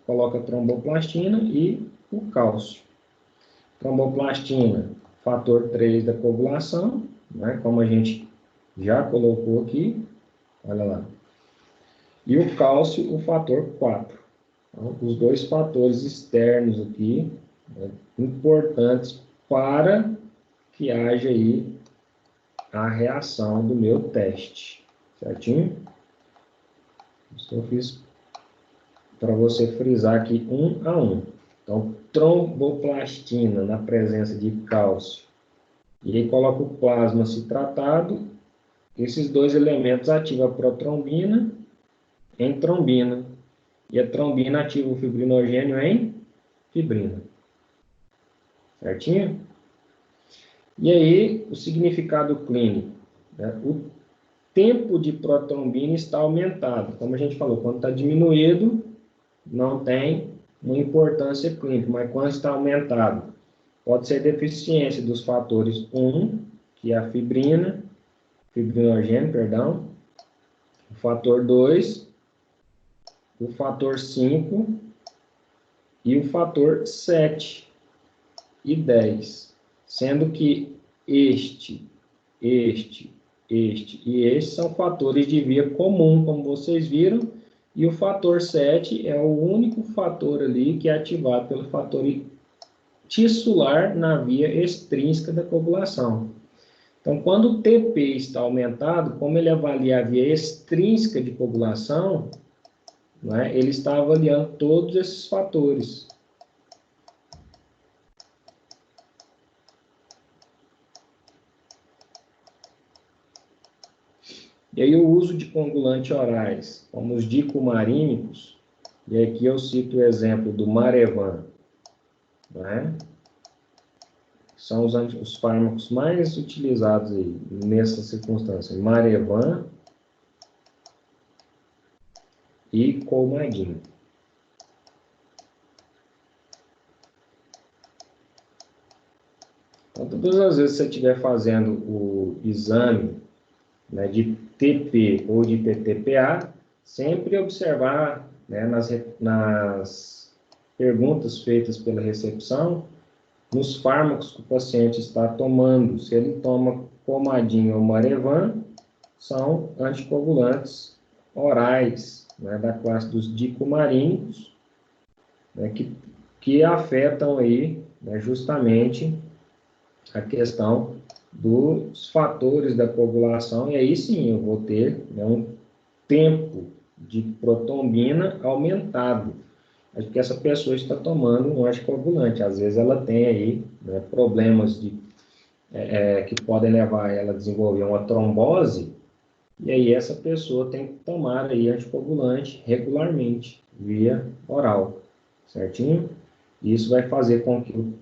Coloca tromboplastina e o cálcio. Tromboplastina, fator 3 da coagulação, né, como a gente já colocou aqui, olha lá. E o cálcio, o fator 4. Então, os 2 fatores externos aqui, né, importantes para que haja aí a reação do meu teste, certinho? Isso eu fiz para você frisar aqui 1 a 1. Então, tromboplastina na presença de cálcio. E aí coloca o plasma citratado. Esses 2 elementos ativam a protrombina em trombina. E a trombina ativa o fibrinogênio em fibrina. Certinho? E aí, o significado clínico, né? O tempo de protrombina está aumentado. Como a gente falou, quando está diminuído, não tem uma importância clínica, mas quando está aumentado, pode ser deficiência dos fatores 1, que é a fibrinogênio, perdão, o fator 2, o fator 5 e o fator 7 e 10, sendo que este e este são fatores de via comum, como vocês viram, e o fator 7 é o único fator ali que é ativado pelo fator tissular na via extrínseca da coagulação. Então, quando o TP está aumentado, como ele avalia a via extrínseca de coagulação, né, ele está avaliando todos esses fatores. E aí o uso de coagulantes orais, como os dicumarínicos, e aqui eu cito o exemplo do Marevan, né? São os fármacos mais utilizados aí, nessa circunstância, Marevan e Colmadin. Então, todas as vezes que você estiver fazendo o exame, né, de TP ou de PTPA, sempre observar, né, nas perguntas feitas pela recepção, nos fármacos que o paciente está tomando. Se ele toma Colmadin ou Marevan, são anticoagulantes orais, né, da classe dos dicumarínicos, né, que afetam aí, né, justamente a questão dos fatores da coagulação, e aí sim eu vou ter, né, um tempo de protrombina aumentado, porque essa pessoa está tomando um anticoagulante. Às vezes ela tem aí, né, problemas que podem levar ela a desenvolver uma trombose, e aí essa pessoa tem que tomar aí anticoagulante regularmente, via oral, certinho? Isso vai fazer com que o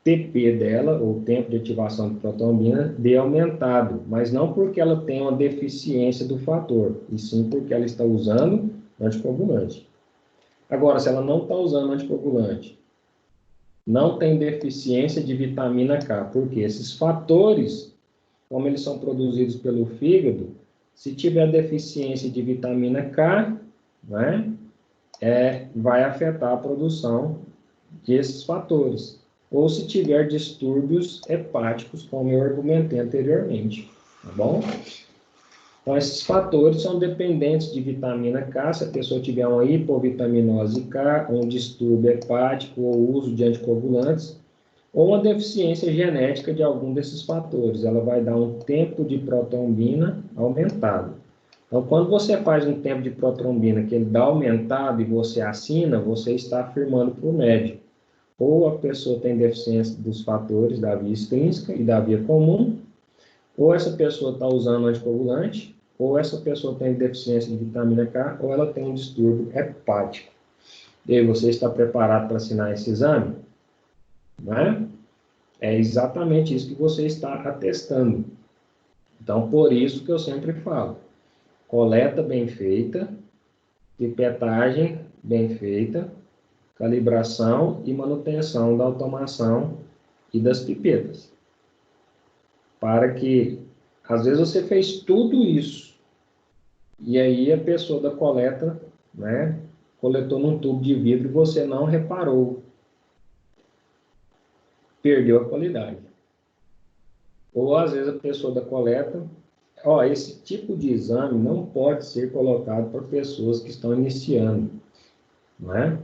TP dela, ou o tempo de ativação de protrombina, dê aumentado, mas não porque ela tem uma deficiência do fator, e sim porque ela está usando anticoagulante. Agora, se ela não está usando anticoagulante, não tem deficiência de vitamina K, porque esses fatores, como eles são produzidos pelo fígado, se tiver deficiência de vitamina K, né, vai afetar a produção desses fatores. Ou se tiver distúrbios hepáticos, como eu argumentei anteriormente, tá bom? Então, esses fatores são dependentes de vitamina K. Se a pessoa tiver uma hipovitaminose K, um distúrbio hepático ou uso de anticoagulantes, ou uma deficiência genética de algum desses fatores, ela vai dar um tempo de protrombina aumentado. Então, quando você faz um tempo de protrombina que ele dá aumentado e você assina, você está afirmando para o médico. Ou a pessoa tem deficiência dos fatores da via extrínseca e da via comum, ou essa pessoa está usando anticoagulante, ou essa pessoa tem deficiência de vitamina K, ou ela tem um distúrbio hepático. E aí, você está preparado para assinar esse exame? Né? É exatamente isso que você está atestando. Então, por isso que eu sempre falo, coleta bem feita, pipetagem bem feita, calibração e manutenção da automação e das pipetas. Para que, às vezes, você fez tudo isso, e aí a pessoa da coleta, né, coletou num tubo de vidro e você não reparou. Perdeu a qualidade. Ou, às vezes, a pessoa da coleta... esse tipo de exame não pode ser colocado para pessoas que estão iniciando, né?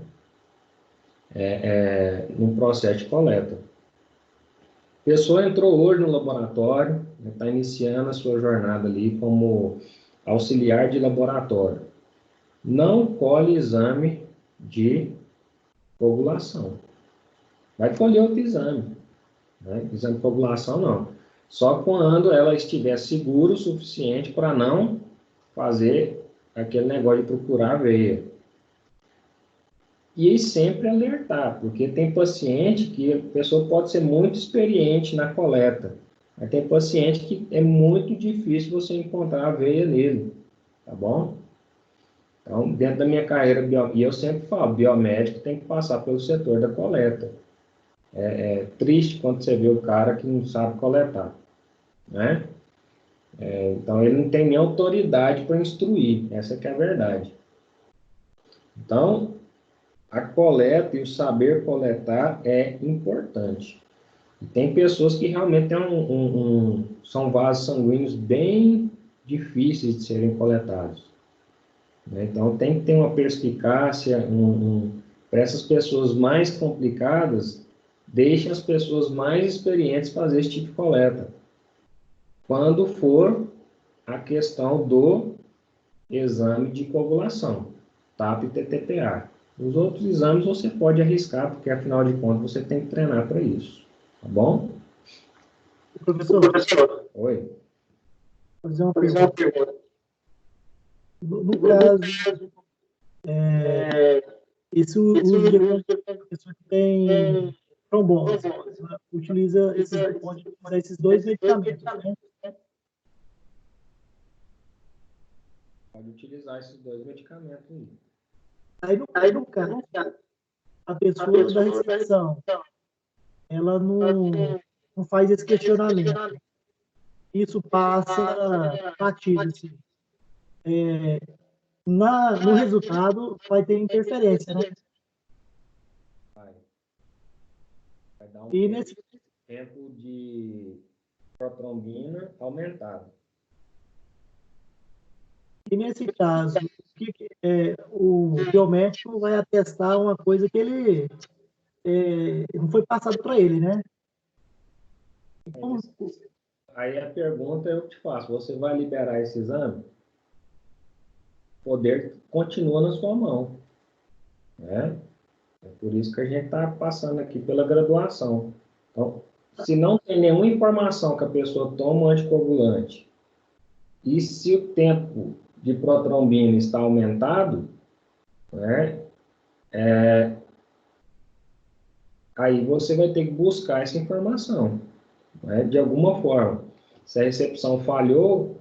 No processo de coleta. A pessoa entrou hoje no laboratório, está iniciando a sua jornada ali como auxiliar de laboratório. Não colhe exame de coagulação. Vai colher outro exame, né? Exame de coagulação não. Só quando ela estiver segura o suficiente para não fazer aquele negócio de procurar a veia. E aí sempre alertar, porque tem paciente que a pessoa pode ser muito experiente na coleta, mas tem paciente que é muito difícil você encontrar a veia nele, tá bom? Então, dentro da minha carreira, e eu sempre falo, biomédico tem que passar pelo setor da coleta. É triste quando você vê o cara que não sabe coletar, né? Então, ele não tem nem autoridade para instruir, essa que é a verdade. Então, a coleta e o saber coletar é importante. E tem pessoas que realmente têm são vasos sanguíneos bem difíceis de serem coletados, né? Então, tem que ter uma perspicácia, para essas pessoas mais complicadas, deixem as pessoas mais experientes fazer esse tipo de coleta. Quando for a questão do exame de coagulação, TAP e TTPA. Os outros exames você pode arriscar, porque afinal de contas você tem que treinar para isso. Tá bom? Professor, Oi. vou fazer uma pergunta. No caso, isso usa a pessoa que tem trombose, ela pode utilizar esses dois medicamentos, né? Pode utilizar esses dois medicamentos aí. Aí no caso, a pessoa da recepção, ela não faz esse questionamento. Isso passa batido, assim. No resultado, vai ter interferência, né? Vai dar um E nesse tempo de protrombina aumentado. E nesse caso, o biomédico vai atestar uma coisa que ele não foi passado para ele, né? Então, Aí a pergunta eu te faço, você vai liberar esse exame? O poder continua na sua mão, né? É por isso que a gente está passando aqui pela graduação. Então, se não tem nenhuma informação que a pessoa toma um anticoagulante, e se o tempo de protrombina está aumentado, né, aí você vai ter que buscar essa informação, né, de alguma forma. Se a recepção falhou,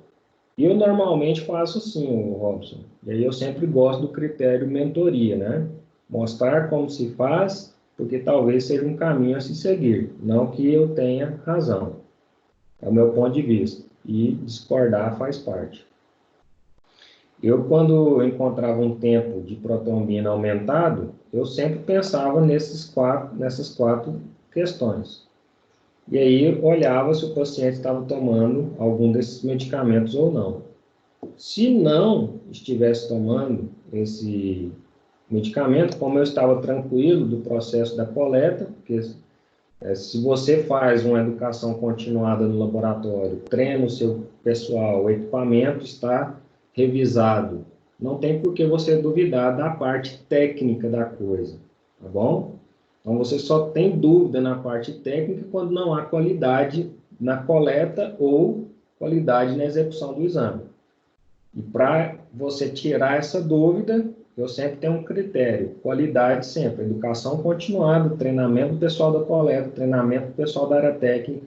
eu normalmente faço assim, Robson, e aí eu sempre gosto do critério mentoria, né? Mostrar como se faz, porque talvez seja um caminho a se seguir, não que eu tenha razão. É o meu ponto de vista. E discordar faz parte. Eu, quando encontrava um tempo de protrombina aumentado, eu sempre pensava nessas quatro questões. E aí eu olhava se o paciente estava tomando algum desses medicamentos ou não. Se não estivesse tomando esse medicamento, como eu estava tranquilo do processo da coleta, porque se você faz uma educação continuada no laboratório, treina o seu pessoal, o equipamento está revisado, não tem por que você duvidar da parte técnica da coisa, tá bom? Então você só tem dúvida na parte técnica quando não há qualidade na coleta ou qualidade na execução do exame. E para você tirar essa dúvida, eu sempre tenho um critério, qualidade sempre, educação continuada, treinamento do pessoal da coleta, treinamento do pessoal da área técnica,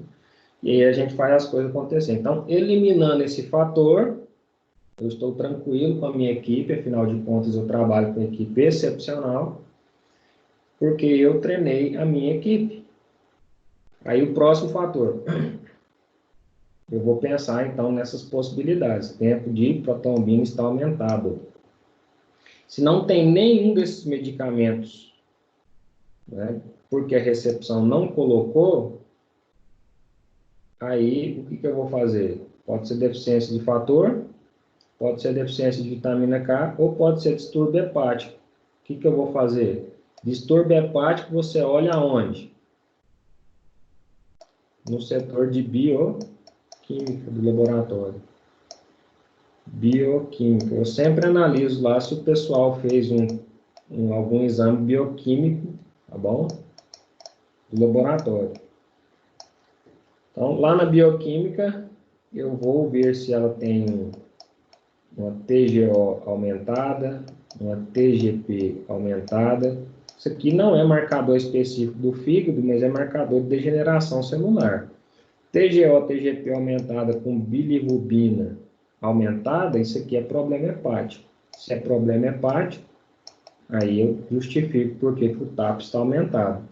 e aí a gente faz as coisas acontecer. Então, eliminando esse fator, eu estou tranquilo com a minha equipe, afinal de contas eu trabalho com equipe excepcional, porque eu treinei a minha equipe. Aí o próximo fator, eu vou pensar então nessas possibilidades, tempo de protrombina está aumentado. Se não tem nenhum desses medicamentos, né, porque a recepção não colocou, aí o que eu vou fazer? Pode ser deficiência de fator, pode ser deficiência de vitamina K, ou pode ser distúrbio hepático. O que eu vou fazer? Distúrbio hepático você olha aonde? No setor de bioquímica do laboratório. Bioquímica. Eu sempre analiso lá se o pessoal fez algum exame bioquímico, tá bom? Do laboratório. Então, lá na bioquímica, eu vou ver se ela tem uma TGO aumentada, uma TGP aumentada, Isso aqui não é marcador específico do fígado, mas é marcador de degeneração celular. TGO, TGP aumentada com bilirrubina aumentada, isso aqui é problema hepático. Se é problema hepático, aí eu justifico por que o TAP está aumentado.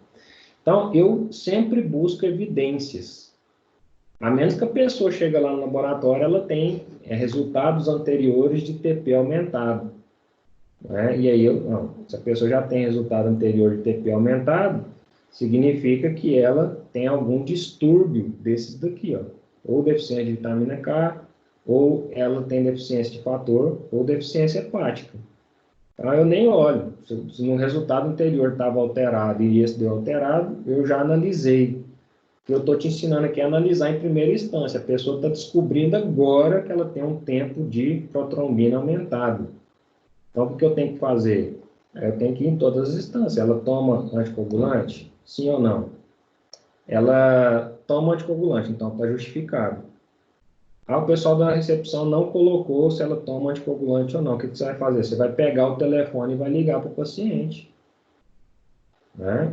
Então, eu sempre busco evidências. A menos que a pessoa chegue lá no laboratório, ela tem resultados anteriores de TP aumentado. Né? E aí, se a pessoa já tem resultado anterior de TP aumentado, significa que ela tem algum distúrbio desses daqui, ó. Ou deficiência de vitamina K, ou ela tem deficiência de fator, ou deficiência hepática. Então, eu nem olho. Se no resultado anterior estava alterado e esse deu alterado, eu já analisei. O que eu estou te ensinando aqui é analisar em primeira instância. A pessoa está descobrindo agora que ela tem um tempo de protrombina aumentado. Então, o que eu tenho que fazer? Eu tenho que ir em todas as instâncias. Ela toma anticoagulante? Sim ou não? Ela toma anticoagulante, então está justificado. O pessoal da recepção não colocou se ela toma anticoagulante ou não. O que você vai fazer? Você vai pegar o telefone e vai ligar para o paciente. Né?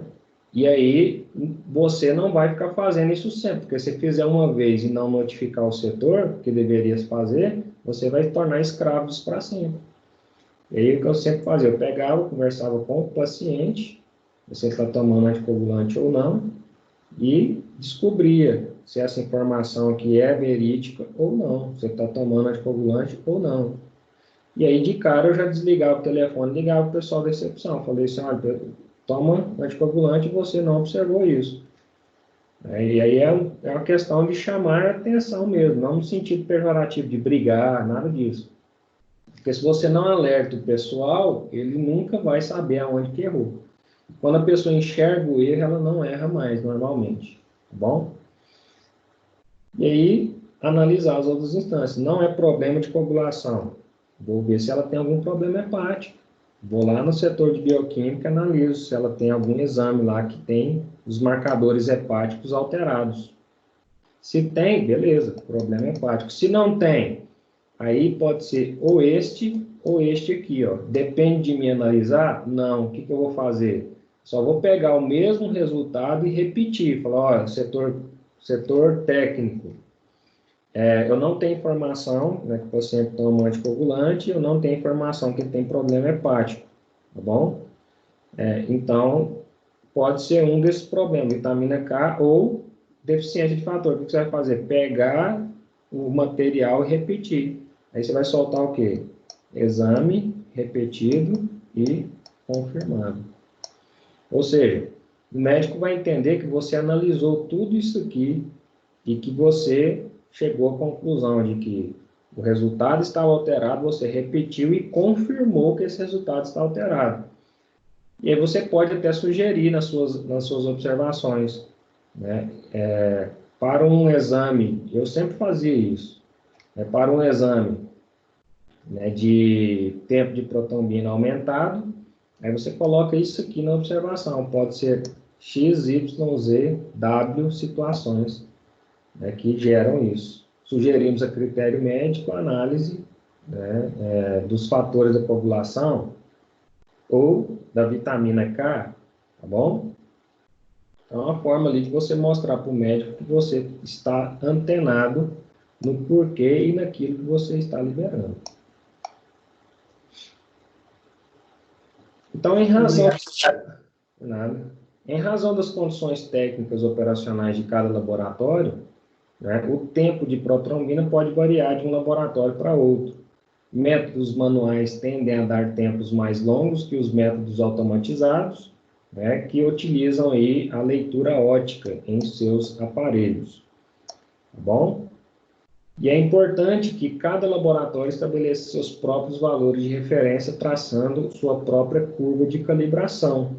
E aí, você não vai ficar fazendo isso sempre, porque se fizer uma vez e não notificar o setor, que deveria fazer, você vai tornar escravo disso para sempre. E aí, o que eu sempre fazia? Eu pegava, conversava com o paciente, você está tomando anticoagulante ou não, e descobria se essa informação aqui é verídica ou não, você está tomando anticoagulante ou não. E aí, de cara, eu já desligava o telefone, ligava para o pessoal da recepção. Falei assim, olha, toma anticoagulante e você não observou isso. E aí é uma questão de chamar a atenção mesmo, não no sentido pejorativo de brigar, nada disso. Porque se você não alerta o pessoal, ele nunca vai saber aonde que errou. Quando a pessoa enxerga o erro, ela não erra mais, normalmente. Tá bom? E aí, analisar as outras instâncias. Não é problema de coagulação. Vou ver se ela tem algum problema hepático. Vou lá no setor de bioquímica e analiso se ela tem algum exame lá que tem os marcadores hepáticos alterados. Se tem, beleza, problema hepático. Se não tem, aí pode ser ou este aqui, ó. Depende de mim analisar? Não. O que eu vou fazer? Só vou pegar o mesmo resultado e repetir. Falar, ó, setor técnico. Eu não tenho informação, né, que o paciente toma anticoagulante, eu não tenho informação que ele tem problema hepático, tá bom? Então, pode ser um desses problemas, vitamina K ou deficiência de fator. O que você vai fazer? Pegar o material e repetir. Aí você vai soltar o quê? Exame repetido e confirmado. Ou seja, o médico vai entender que você analisou tudo isso aqui e que você chegou à conclusão de que o resultado estava alterado, você repetiu e confirmou que esse resultado está alterado. E aí você pode até sugerir nas suas observações, né? Para um exame, eu sempre fazia isso, para um exame, né, de tempo de protrombina aumentado, aí você coloca isso aqui na observação, pode ser X, Y, Z, W situações, né, que geram isso. Sugerimos a critério médico a análise, né, dos fatores da coagulação ou da vitamina K, tá bom? É uma forma ali de você mostrar para o médico que você está antenado no porquê e naquilo que você está liberando. Então, em razão das condições técnicas operacionais de cada laboratório, né, o tempo de protrombina pode variar de um laboratório para outro. Métodos manuais tendem a dar tempos mais longos que os métodos automatizados, né, que utilizam aí a leitura óptica em seus aparelhos. Tá bom? E é importante que cada laboratório estabeleça seus próprios valores de referência, traçando sua própria curva de calibração.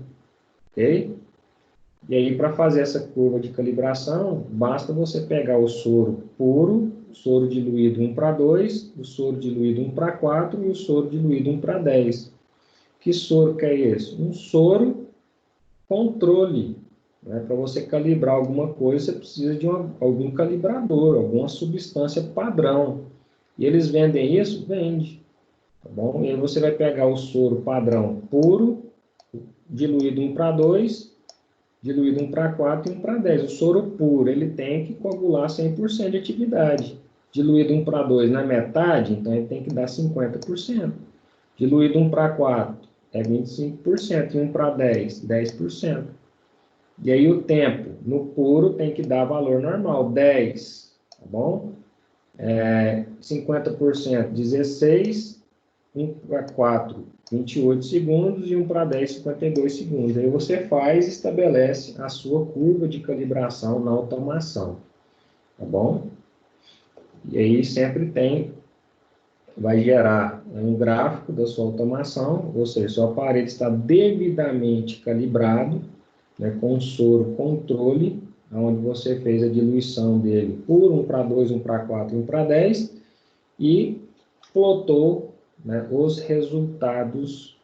Ok? E aí, para fazer essa curva de calibração, basta você pegar o soro puro, o soro diluído 1:2, o soro diluído 1:4 e o soro diluído 1:10. Que soro que é esse? Um soro controle. Né? Para você calibrar alguma coisa, você precisa de algum calibrador, alguma substância padrão. E eles vendem isso? Vende. Tá bom? E aí você vai pegar o soro padrão puro, diluído 1 para 2, diluído 1 para 4 e 1 para 10. O soro puro, ele tem que coagular 100% de atividade. Diluído 1 para 2 na metade, então ele tem que dar 50%. Diluído 1 para 4 é 25%, e 1 para 10, 10%. E aí o tempo no puro tem que dar valor normal, 10, tá bom? 50%, 16, 1 para 4, 28 segundos, e 1 para 10, 52 segundos. Aí você faz e estabelece a sua curva de calibração na automação, tá bom? E aí sempre vai gerar um gráfico da sua automação, ou seja, seu aparelho está devidamente calibrado, né, com soro controle, onde você fez a diluição dele por 1 para 2, 1 para 4, 1 para 10, e plotou, né, os resultados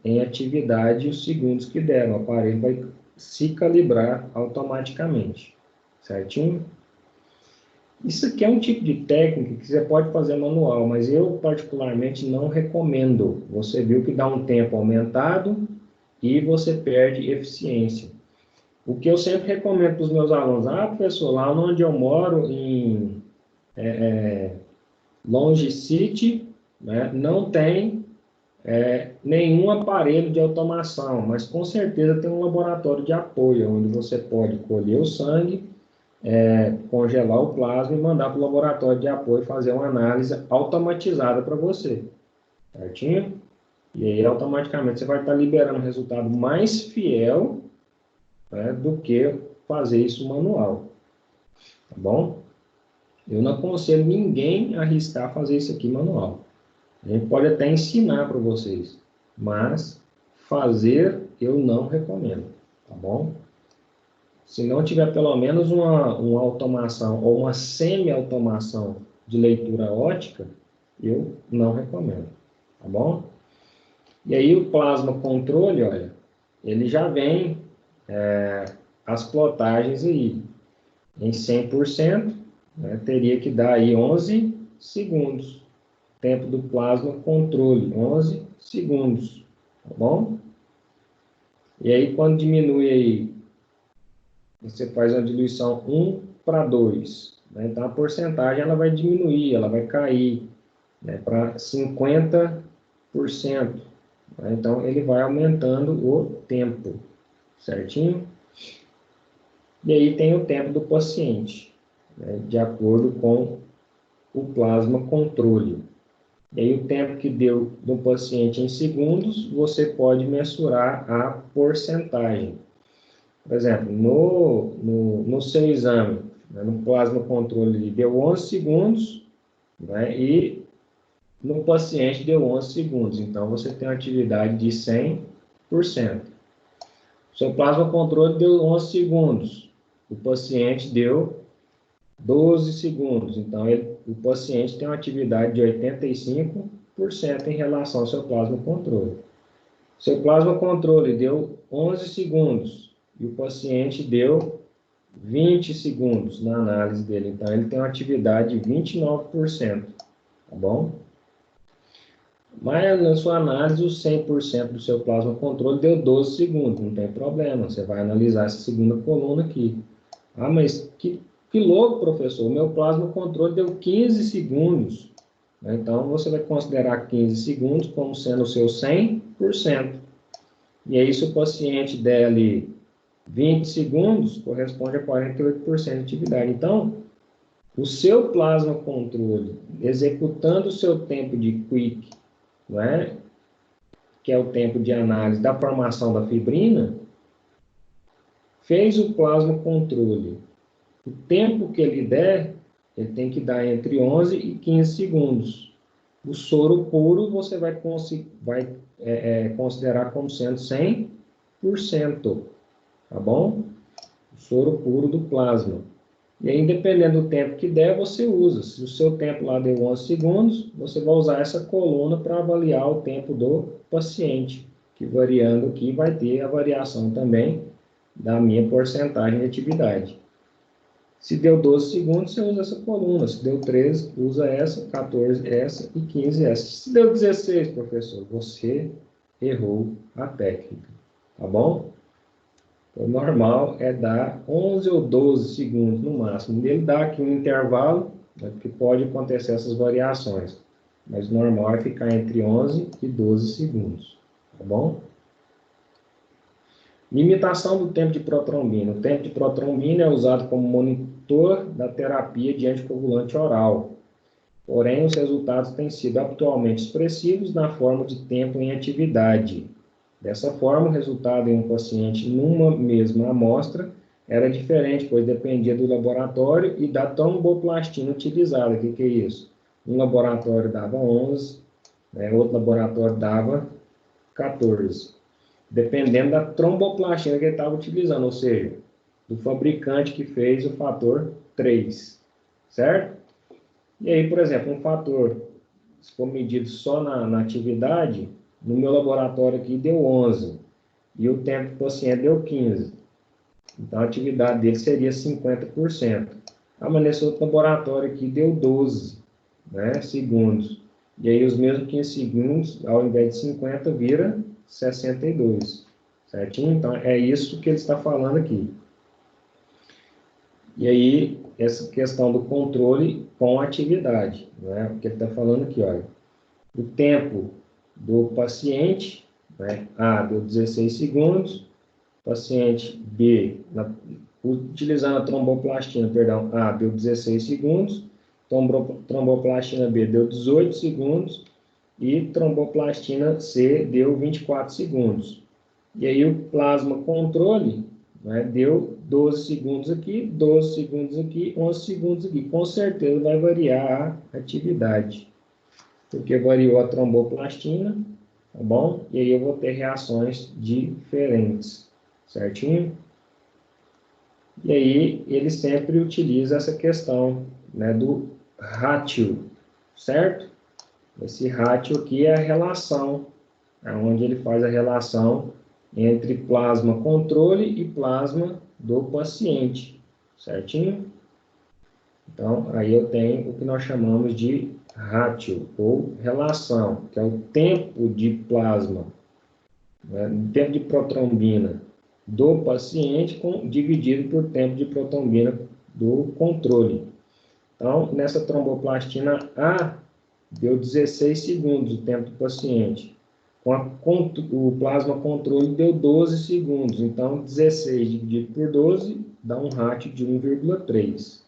em atividade e os segundos que deram. O aparelho vai se calibrar automaticamente, certinho? Isso aqui é um tipo de técnica que você pode fazer manual, mas eu particularmente não recomendo. Você viu que dá um tempo aumentado e você perde eficiência. O que eu sempre recomendo para os meus alunos, professor, lá onde eu moro, em Longe City, né, não tem nenhum aparelho de automação, mas com certeza tem um laboratório de apoio, onde você pode colher o sangue, congelar o plasma e mandar para o laboratório de apoio fazer uma análise automatizada para você, certinho? E aí, automaticamente, você vai estar liberando um resultado mais fiel, né, do que fazer isso manual, tá bom? Eu não aconselho ninguém a arriscar fazer isso aqui manual. A gente pode até ensinar para vocês, mas fazer eu não recomendo, tá bom? Se não tiver pelo menos uma automação ou uma semi-automação de leitura ótica, eu não recomendo, tá bom? E aí o plasma controle, olha, ele já vem as plotagens aí em 100%, né, teria que dar aí 11 segundos. Tempo do plasma controle, 11 segundos, tá bom? E aí quando diminui aí, você faz uma diluição 1 para 2, né? Então a porcentagem ela vai diminuir, ela vai cair, né, para 50%, né? Então ele vai aumentando o tempo, certinho? E aí tem o tempo do paciente, né, de acordo com o plasma controle. E aí o tempo que deu do paciente em segundos, você pode mensurar a porcentagem. Por exemplo, no seu exame, né, no plasma controle, deu 11 segundos, né, e no paciente deu 11 segundos. Então, você tem uma atividade de 100%. Seu plasma controle deu 11 segundos. O paciente deu 12 segundos. Então, o paciente tem uma atividade de 85% em relação ao seu plasma controle. Seu plasma controle deu 11 segundos e o paciente deu 20 segundos na análise dele. Então, ele tem uma atividade de 29%, tá bom? Mas, na sua análise, o 100% do seu plasma controle deu 12 segundos. Não tem problema, você vai analisar essa segunda coluna aqui. Mas que louco, professor, o meu plasma controle deu 15 segundos. Então, você vai considerar 15 segundos como sendo o seu 100%. E aí, se o paciente der ali 20 segundos, corresponde a 48% de atividade. Então, o seu plasma controle, executando o seu tempo de quick, não é? Que é o tempo de análise da formação da fibrina, fez o plasma controle. O tempo que ele der, ele tem que dar entre 11 e 15 segundos. O soro puro você vai considerar como sendo 100%, tá bom? O soro puro do plasma. E aí, dependendo do tempo que der, você usa. Se o seu tempo lá deu 11 segundos, você vai usar essa coluna para avaliar o tempo do paciente, que variando aqui vai ter a variação também da minha porcentagem de atividade. Se deu 12 segundos, você usa essa coluna. Se deu 13, usa essa, 14 essa e 15 essa. Se deu 16, professor, você errou a técnica. tá bom? O normal é dar 11 ou 12 segundos no máximo. Ele dá aqui um intervalo, né, porque pode acontecer essas variações. Mas o normal é ficar entre 11 e 12 segundos, tá bom? Limitação do tempo de protrombina. O tempo de protrombina é usado como monitor da terapia de anticoagulante oral. Porém, os resultados têm sido atualmente expressivos na forma de tempo em atividade. Dessa forma, o resultado em um paciente numa mesma amostra era diferente, pois dependia do laboratório e da tromboplastina utilizada. O que é isso? Um laboratório dava 11, né, outro laboratório dava 14. Dependendo da tromboplastina que ele estava utilizando, ou seja, do fabricante que fez o fator 3, certo? E aí, por exemplo, um fator, se for medido só na atividade, no meu laboratório aqui deu 11, e o tempo do paciente deu 15. Então, a atividade dele seria 50%. Ah, mas nesse outro laboratório aqui deu 12, né, segundos. E aí, os mesmos 15 segundos, ao invés de 50, vira 62. Certinho? Então, é isso que ele está falando aqui. E aí, essa questão do controle com atividade, né? O que ele está falando aqui, olha. O tempo do paciente, né? A deu 16 segundos, paciente B, utilizando a tromboplastina, perdão, A deu 16 segundos, tromboplastina B deu 18 segundos e tromboplastina C deu 24 segundos. E aí o plasma controle, né, deu 12 segundos aqui, 12 segundos aqui, 11 segundos aqui. Com certeza vai variar a atividade, porque variou a tromboplastina, tá bom? E aí eu vou ter reações diferentes, certinho? E aí ele sempre utiliza essa questão, né, do ratio, certo? Esse ratio aqui é a relação, é onde ele faz a relação entre plasma controle e plasma do paciente, certinho? Então, aí eu tenho o que nós chamamos de ratio, ou relação, que é o tempo de plasma, né, tempo de protrombina do paciente dividido por tempo de protrombina do controle. Então, nessa tromboplastina A, deu 16 segundos o tempo do paciente. O plasma controle deu 12 segundos. Então, 16 dividido por 12 dá um ratio de 1,3.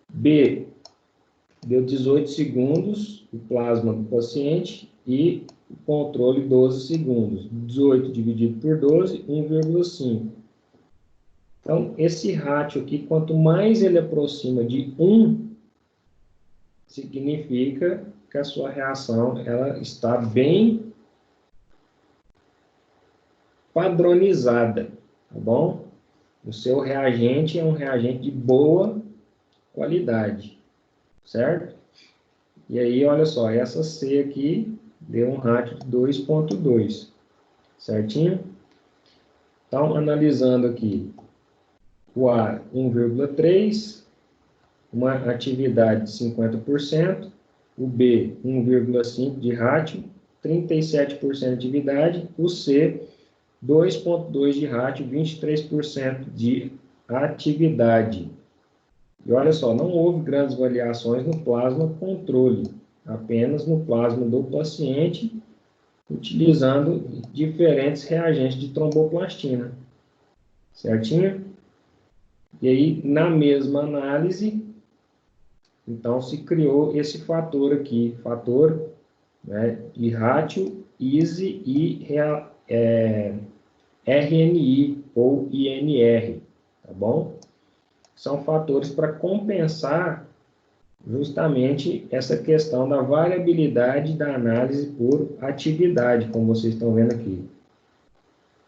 B, deu 18 segundos o plasma do paciente e o controle 12 segundos. 18 dividido por 12, 1,5. Então, esse ratio aqui, quanto mais ele aproxima de 1, significa que a sua reação ela está bem padronizada, tá bom? O seu reagente é um reagente de boa qualidade, certo? E aí, olha só, essa C aqui deu um ratio de 2,2, certinho? Então, analisando aqui, o A 1,3, uma atividade de 50%, o B 1,5 de ratio, 37% de atividade, o C 2,2 de ratio, 23% de atividade. E olha só, não houve grandes variações no plasma controle, apenas no plasma do paciente, utilizando diferentes reagentes de tromboplastina. Certinho? E aí, na mesma análise, então se criou esse fator aqui, fator, né, de ratio, ISE e RNI ou INR, tá bom? São fatores para compensar justamente essa questão da variabilidade da análise por atividade, como vocês estão vendo aqui.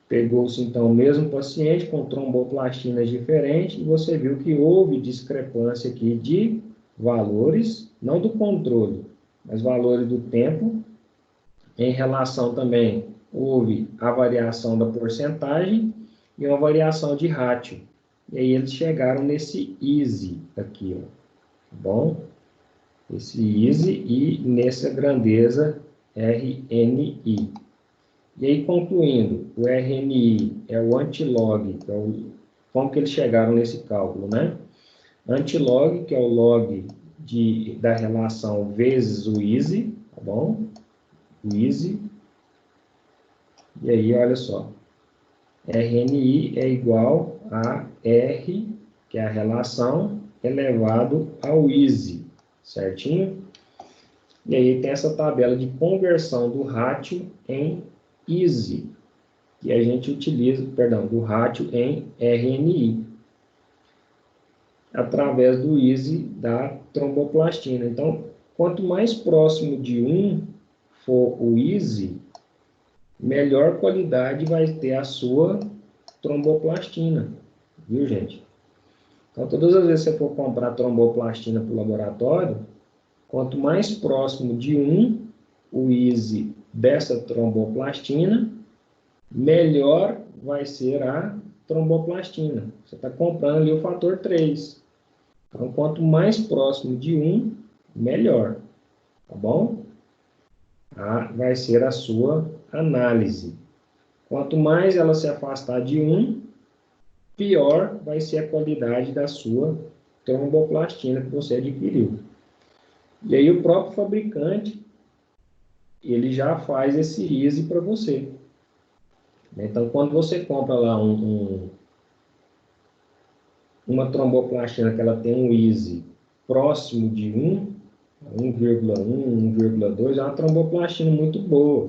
Pegou-se, então, o mesmo paciente com tromboplastinas diferentes e você viu que houve discrepância aqui de valores, não do controle, mas valores do tempo. Em relação também, houve a variação da porcentagem e uma variação de ratio. E aí eles chegaram nesse ISE aqui, ó, tá bom? Esse ISE e nessa grandeza RNI. E aí, concluindo, o RNI é o antilog, como que eles chegaram nesse cálculo, né? Antilog, que é o log da relação vezes o easy, tá bom? O easy. E aí, olha só. RNI é igual a R, que é a relação, elevado ao easy, certinho? E aí tem essa tabela de conversão do rátio em easy, que a gente utiliza, perdão, do rátio em RNI, através do easy da tromboplastina. Então, quanto mais próximo de 1 for o easy, melhor qualidade vai ter a sua tromboplastina, viu, gente? Então, todas as vezes que você for comprar tromboplastina para o laboratório, quanto mais próximo de 1 o easy dessa tromboplastina, melhor vai ser a tromboplastina. Você está comprando ali o fator 3. Então, quanto mais próximo de 1, melhor. Tá bom? Vai ser a sua análise. Quanto mais ela se afastar de 1, pior vai ser a qualidade da sua tromboplastina que você adquiriu. E aí o próprio fabricante, ele já faz esse easy para você. Então, quando você compra lá uma tromboplastina que ela tem um easy próximo de 1, 1,1, 1,2, é uma tromboplastina muito boa.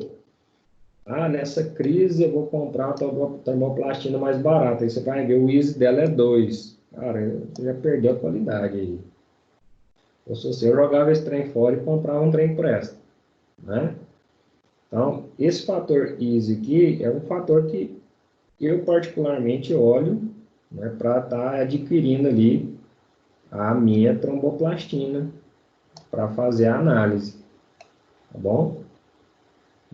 Nessa crise eu vou comprar uma tromboplastina mais barata. Aí você vai ver, o easy dela é 2. Cara, você já perdeu a qualidade aí. Ou se eu jogava esse trem fora e comprava um trem que presta, né? Então, esse fator easy aqui é um fator que eu particularmente olho, né, para estar adquirindo ali a minha tromboplastina para fazer a análise, tá bom?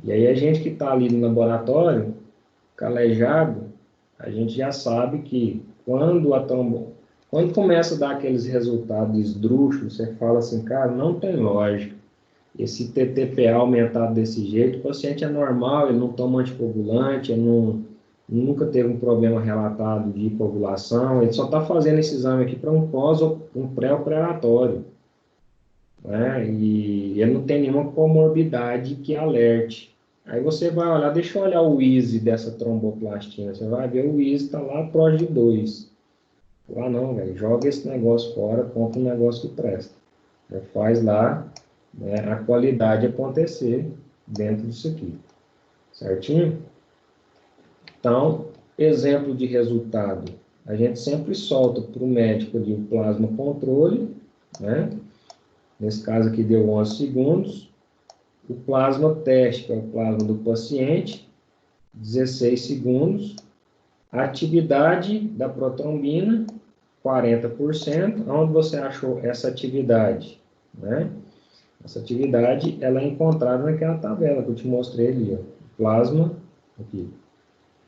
E aí a gente que está ali no laboratório, calejado, a gente já sabe que quando começa a dar aqueles resultados esdrúxulos, você fala assim, cara, não tem lógica. Esse TTPA aumentado desse jeito, o paciente é normal, ele não toma anticoagulante, ele nunca teve um problema relatado de hipoovulação, ele só está fazendo esse exame aqui para um pré-operatório, né? E ele não tem nenhuma comorbidade que alerte. Aí você vai olhar, deixa eu olhar o easy dessa tromboplastina, você vai ver o easy está lá próximo de 2. Lá não, velho, joga esse negócio fora, compra um negócio que presta. Faz lá, né, a qualidade acontecer dentro disso aqui, certinho? Então, exemplo de resultado, a gente sempre solta para o médico ali o plasma controle, né? Nesse caso aqui deu 11 segundos, o plasma teste, que é o plasma do paciente, 16 segundos, a atividade da protrombina, 40%, onde você achou essa atividade, né? Essa atividade, ela é encontrada naquela tabela que eu te mostrei ali, ó. Plasma, aqui.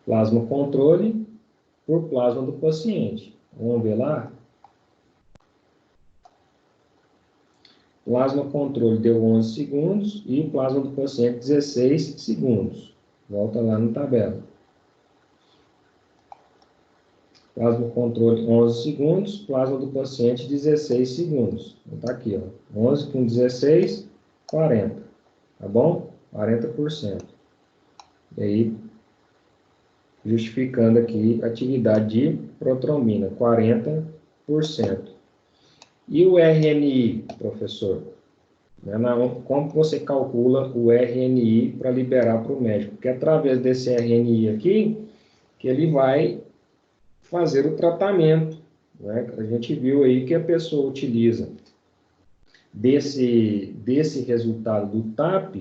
Plasma controle por plasma do paciente. Vamos ver lá? Plasma controle deu 11 segundos e plasma do paciente 16 segundos. Volta lá na tabela. Plasma controle 11 segundos, plasma do paciente 16 segundos. Então tá aqui, ó. 11 com 16, 40. Tá bom? 40%. E aí, justificando aqui a atividade de protrombina, 40%. E o RNI, professor? Como você calcula o RNI para liberar para o médico? Porque é através desse RNI aqui, que ele vai fazer o tratamento, né? A gente viu aí que a pessoa utiliza desse resultado do TAP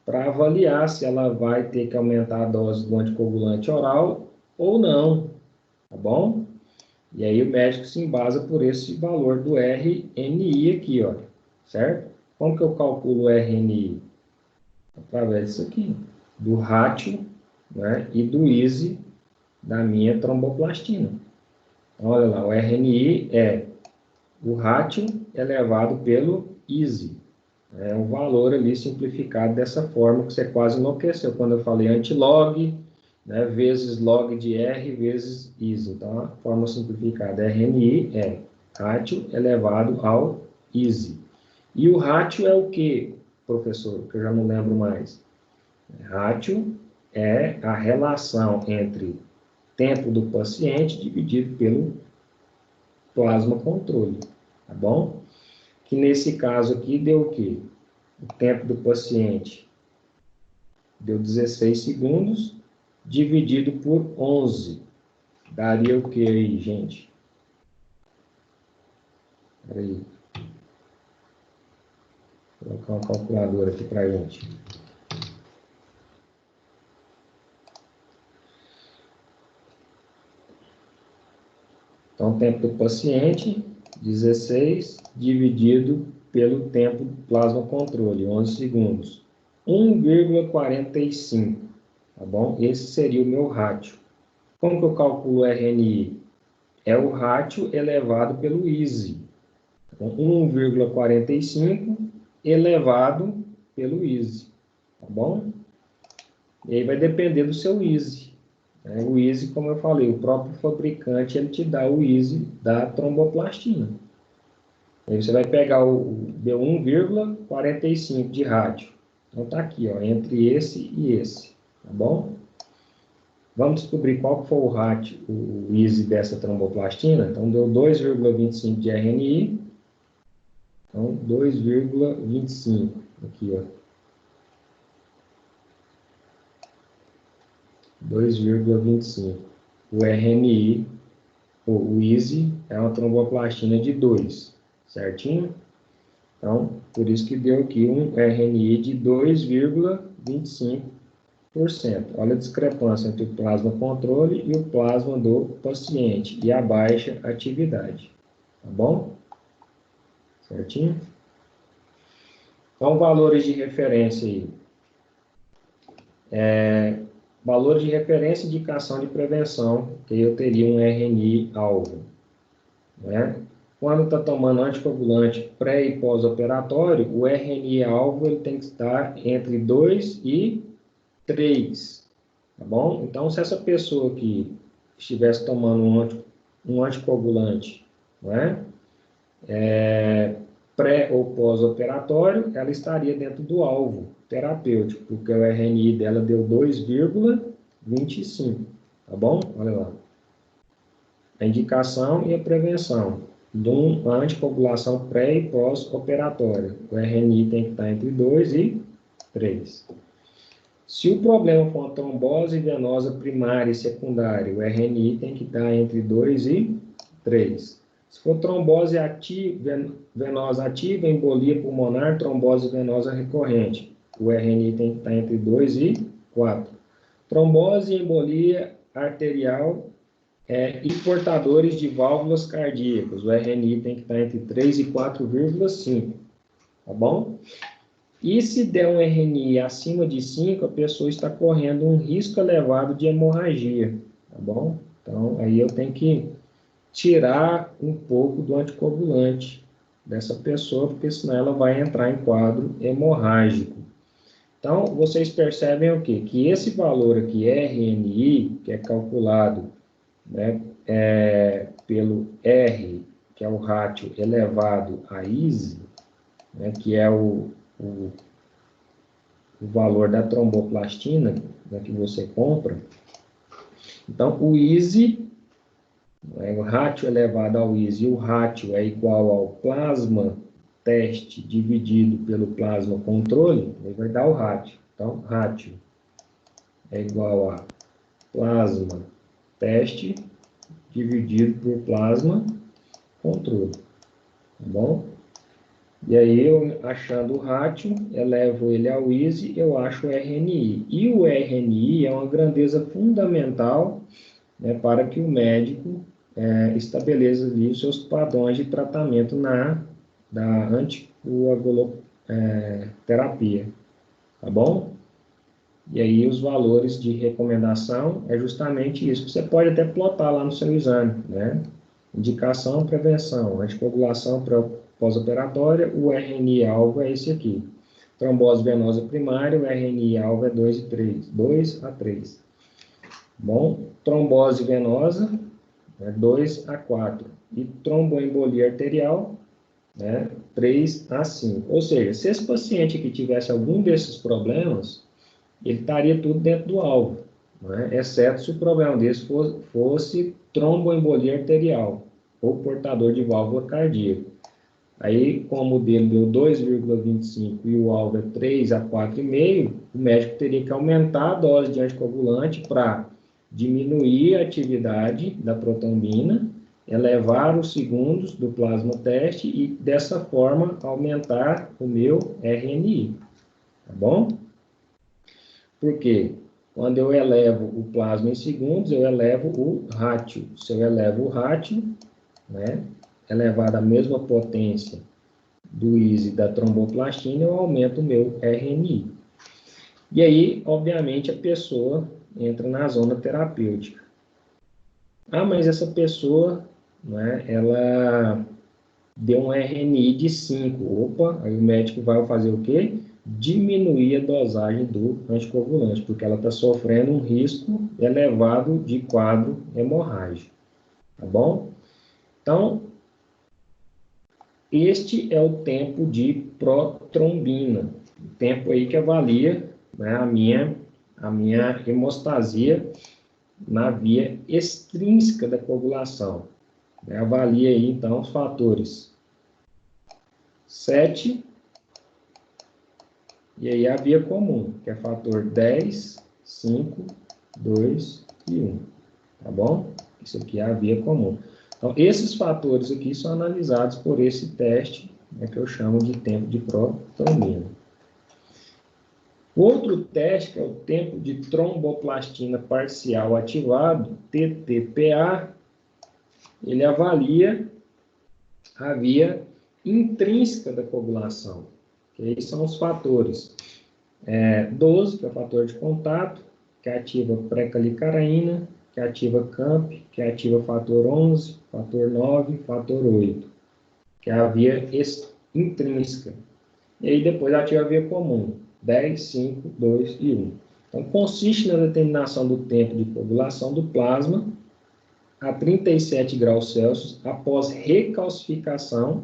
para avaliar se ela vai ter que aumentar a dose do anticoagulante oral ou não, tá bom? E aí o médico se embasa por esse valor do RNI aqui, ó, certo? Como que eu calculo o RNI? Através disso aqui, do rátio, né, e do easy da minha tromboplastina. Olha lá, o RNI é o rátio elevado pelo easy. É um valor ali simplificado dessa forma, que você quase enlouqueceu quando eu falei antilog, né, vezes log de R vezes ISE. Então, a forma simplificada RNI é rátio elevado ao ISE. E o rátio é o que, professor? Que eu já não lembro mais. Rátio é a relação entre tempo do paciente dividido pelo plasma controle, tá bom? Que nesse caso aqui deu o quê? O tempo do paciente deu 16 segundos, dividido por 11. Daria o que aí, gente? Peraí. Vou colocar uma calculadora aqui para a gente. Então, o tempo do paciente, 16, dividido pelo tempo do plasma controle, 11 segundos. 1,45, tá bom? Esse seria o meu rátio. Como que eu calculo o RNI? É o rátio elevado pelo ISE. Então, 1,45 elevado pelo ISE, tá bom? E aí vai depender do seu ISE. Né? O ISE, como eu falei, o próprio fabricante, ele te dá o ISE da tromboplastina. Aí você vai pegar deu 1,45 de rátio. Então tá aqui, ó, entre esse e esse, tá bom? Vamos descobrir qual foi o rátio, o ISE dessa tromboplastina. Então deu 2,25 de RNI. Então 2,25 aqui, ó. 2,25. O RNI, o ISE, é uma tromboplastina de 2, certinho? Então, por isso que deu aqui um RNI de 2,25%. Olha a discrepância entre o plasma controle e o plasma do paciente e a baixa atividade. Tá bom? Certinho? Então, valores de referência aí. Valores de referência e indicação de prevenção, que eu teria um RNI-alvo. Né? Quando está tomando anticoagulante pré e pós-operatório, o RNI-alvo ele tem que estar entre 2 e 3. Tá bom? Então, se essa pessoa que estivesse tomando um anticoagulante, né, pré ou pós-operatório, ela estaria dentro do alvo terapêutico, porque o RNI dela deu 2,25, tá bom? Olha lá. A indicação e a prevenção de uma anticoagulação pré e pós-operatória. O RNI tem que estar entre 2 e 3. Se o problema for uma trombose venosa primária e secundária, o RNI tem que estar entre 2 e 3. Se for trombose venosa ativa, embolia pulmonar, trombose venosa recorrente, o RNI tem que estar entre 2 e 4. Trombose e embolia arterial e portadores de válvulas cardíacas, o RNI tem que estar entre 3 e 4,5. Tá bom? E se der um RNI acima de 5, a pessoa está correndo um risco elevado de hemorragia, tá bom? Então, aí eu tenho que tirar um pouco do anticoagulante dessa pessoa, porque senão ela vai entrar em quadro hemorrágico. Então, vocês percebem o quê? Que esse valor aqui, RNI, que é calculado, né, pelo R, que é o rátio elevado a ISE, né, que é o valor da tromboplastina, né, que você compra. Então, o ISE, o rátio elevado ao ISE, o rátio é igual ao plasma teste dividido pelo plasma controle, ele vai dar o rátio. Então, rátio é igual a plasma teste dividido por plasma controle. Tá bom? E aí, eu, achando o rátio, elevo ele ao ISE, eu acho o RNI. E o RNI é uma grandeza fundamental, né, para que o médico estabeleça ali os seus padrões de tratamento da anticoaguloterapia. Tá bom? E aí, os valores de recomendação é justamente isso. Você pode até plotar lá no seu exame, né? Indicação, prevenção, anticoagulação pós-operatória, o RNI-alvo é esse aqui. Trombose venosa primária, o RNI-alvo é 2 a 3. Bom, trombose venosa, 2 a 4. E tromboembolia arterial, 3 a 5. Ou seja, se esse paciente aqui tivesse algum desses problemas, ele estaria tudo dentro do alvo, exceto se o problema desse fosse tromboembolia arterial ou portador de válvula cardíaca. Aí, como o dele deu 2,25 e o alvo é 3 a 4,5, o médico teria que aumentar a dose de anticoagulante para diminuir a atividade da protrombina, elevar os segundos do plasma teste e, dessa forma, aumentar o meu RNI. Tá bom? Por quê? Quando eu elevo o plasma em segundos, eu elevo o rátio. Se eu elevo o rátio, elevado à mesma potência do ISE da tromboplastina, eu aumento o meu RNI. E aí, obviamente, a pessoa entra na zona terapêutica. Ah, mas essa pessoa, ela deu um RNI de 5. Opa, aí o médico vai fazer o quê? Diminuir a dosagem do anticoagulante, porque ela está sofrendo um risco elevado de quadro hemorrágico. Tá bom? Então, este é o tempo de protrombina, o tempo aí que avalia a minha hemostasia na via extrínseca da coagulação. Avalia aí, então, os fatores 7, e aí a via comum, que é fator 10, 5, 2 e 1. Tá bom? Isso aqui é a via comum. Então, esses fatores aqui são analisados por esse teste, que eu chamo de tempo de protrombina. Outro teste, que é o tempo de tromboplastina parcial ativado, TTPA, ele avalia a via intrínseca da coagulação, que aí são os fatores 12, que é o fator de contato, que ativa pré-calicaraína, que ativa CAMP, que ativa fator 11, fator 9, fator 8, que é a via intrínseca. E aí depois ativa a via comum, 10, 5, 2 e 1. Então, consiste na determinação do tempo de coagulação do plasma a 37 graus Celsius após recalcificação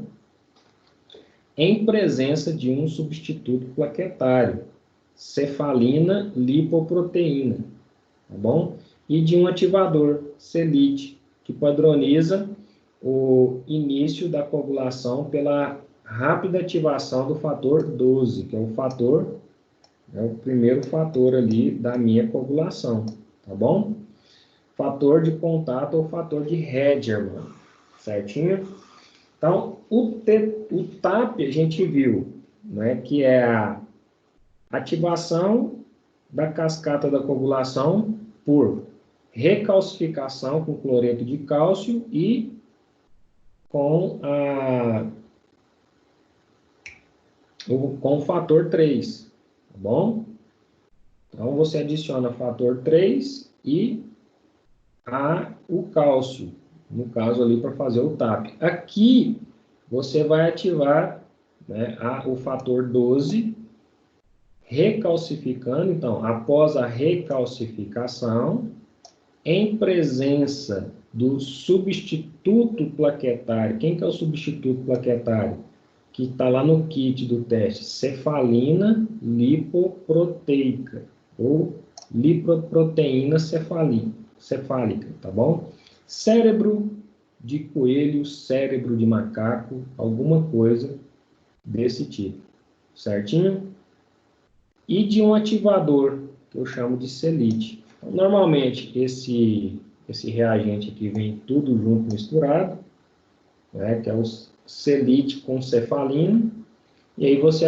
em presença de um substituto plaquetário, cefalina lipoproteína, tá bom? E de um ativador, CELIT, que padroniza o início da coagulação pela rápida ativação do fator 12, que é o primeiro fator ali da minha coagulação, tá bom? Fator de contato ou fator de Hedgerman, certinho? Então, o TAP a gente viu, que é a ativação da cascata da coagulação por recalcificação com cloreto de cálcio e com o fator 3, tá bom? Então, você adiciona fator 3 e o cálcio, no caso ali para fazer o TAP. Aqui, você vai ativar o fator 12, recalcificando, então, após a recalcificação, em presença do substituto plaquetário. Quem que é o substituto plaquetário? Que está lá no kit do teste, cefalina lipoproteica, ou lipoproteína cefálica, tá bom? Cérebro de coelho, cérebro de macaco, alguma coisa desse tipo, certinho? E de um ativador, que eu chamo de CELIT. Então, normalmente, esse reagente aqui vem tudo junto misturado, que é o CELIT com cefalina, e aí você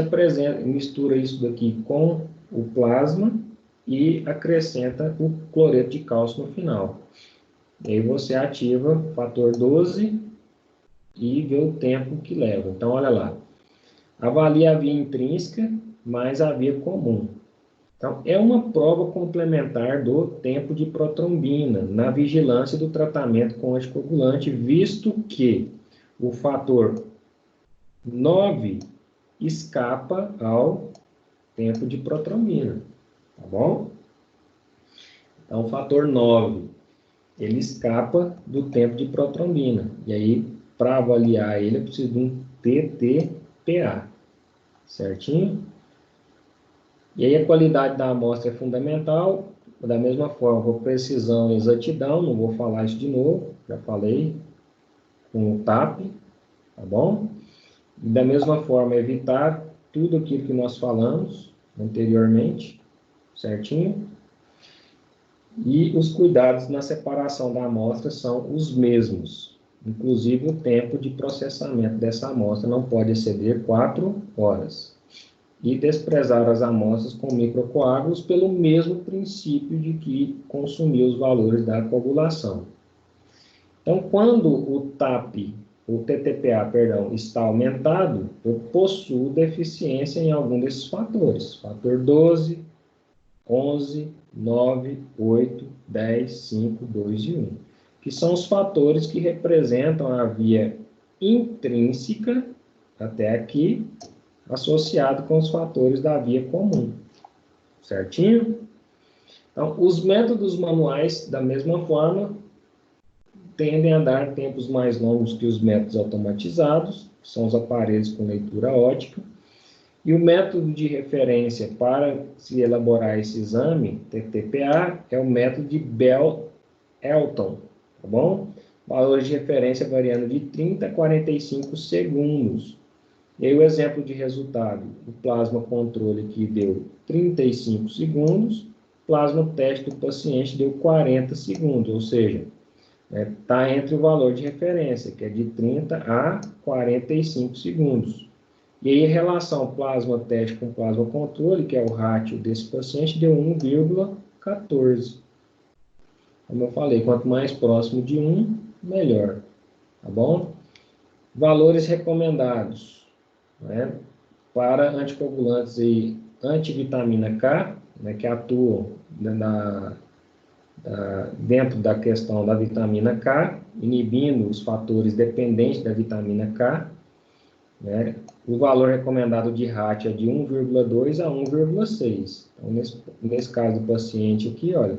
mistura isso daqui com o plasma e acrescenta o cloreto de cálcio no final. E aí você ativa o fator 12 e vê o tempo que leva. Então, olha lá. Avalia a via intrínseca mais a via comum. Então, é uma prova complementar do tempo de protrombina na vigilância do tratamento com anticoagulante, visto que o fator 9 escapa ao tempo de protrombina, tá bom? Então, o fator 9, ele escapa do tempo de protrombina. E aí, para avaliar ele, eu preciso de um TTPA, certinho? E aí, a qualidade da amostra é fundamental. Da mesma forma, vou precisão e exatidão, não vou falar isso de novo, já falei com o TAP, tá bom? E da mesma forma, evitar tudo aquilo que nós falamos anteriormente, certinho? E os cuidados na separação da amostra são os mesmos. Inclusive, o tempo de processamento dessa amostra não pode exceder 4 horas. E desprezar as amostras com microcoágulos pelo mesmo princípio de que consumir os valores da coagulação. Então, quando o TAP, o TTPA, perdão, está aumentado, eu possuo deficiência em algum desses fatores. Fator 12, 11, 9, 8, 10, 5, 2 e 1. Que são os fatores que representam a via intrínseca, até aqui, associado com os fatores da via comum. Certinho? Então, os métodos manuais, da mesma forma, tendem a dar tempos mais longos que os métodos automatizados, que são os aparelhos com leitura ótica. E o método de referência para se elaborar esse exame, TTPA, é o método de Bell-Elton, tá bom? Valores de referência variando de 30 a 45 segundos. E aí o exemplo de resultado, o plasma controle que deu 35 segundos, plasma teste do paciente deu 40 segundos, ou seja, está entre o valor de referência, que é de 30 a 45 segundos. E aí, em relação plasma teste com plasma controle, que é o ratio desse paciente, deu 1,14. Como eu falei, quanto mais próximo de 1, melhor. Tá bom? Valores recomendados, né, para anticoagulantes e antivitamina K, né, que atuam dentro da questão da vitamina K, inibindo os fatores dependentes da vitamina K, né? O valor recomendado de ratio é de 1,2 a 1,6. Então, nesse caso do paciente aqui, olha,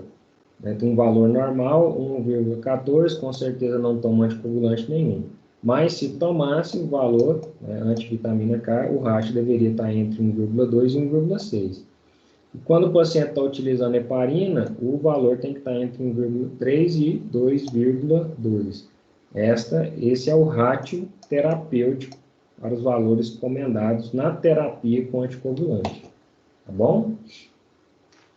né, tem um valor normal, 1,14, com certeza não toma anticoagulante nenhum. Mas se tomasse o valor, né, antivitamina K, o ratio deveria estar entre 1,2 e 1,6. E quando o paciente está utilizando heparina, o valor tem que estar entre 1,3 e 2,2. Esse é o ratio terapêutico para os valores recomendados na terapia com anticoagulante. Tá bom?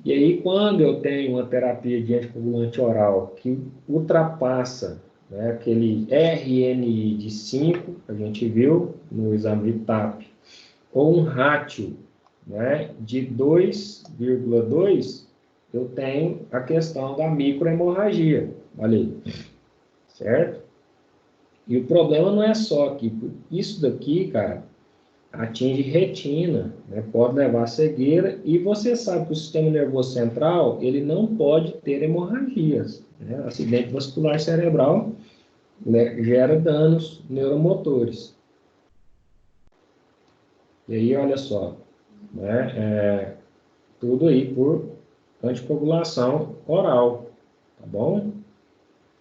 E aí, quando eu tenho uma terapia de anticoagulante oral que ultrapassa, né, aquele RNI de 5, que a gente viu no exame de TAP, ou um ratio, né, de 2,2, eu tenho a questão da microhemorragia. Olha aí. Certo? E o problema não é só que isso daqui, cara, atinge retina, né? Pode levar a cegueira, e você sabe que o sistema nervoso central, ele não pode ter hemorragias, né? Acidente vascular cerebral, né, gera danos neuromotores. E aí, olha só, né? Tudo aí por anticoagulação oral, tá bom?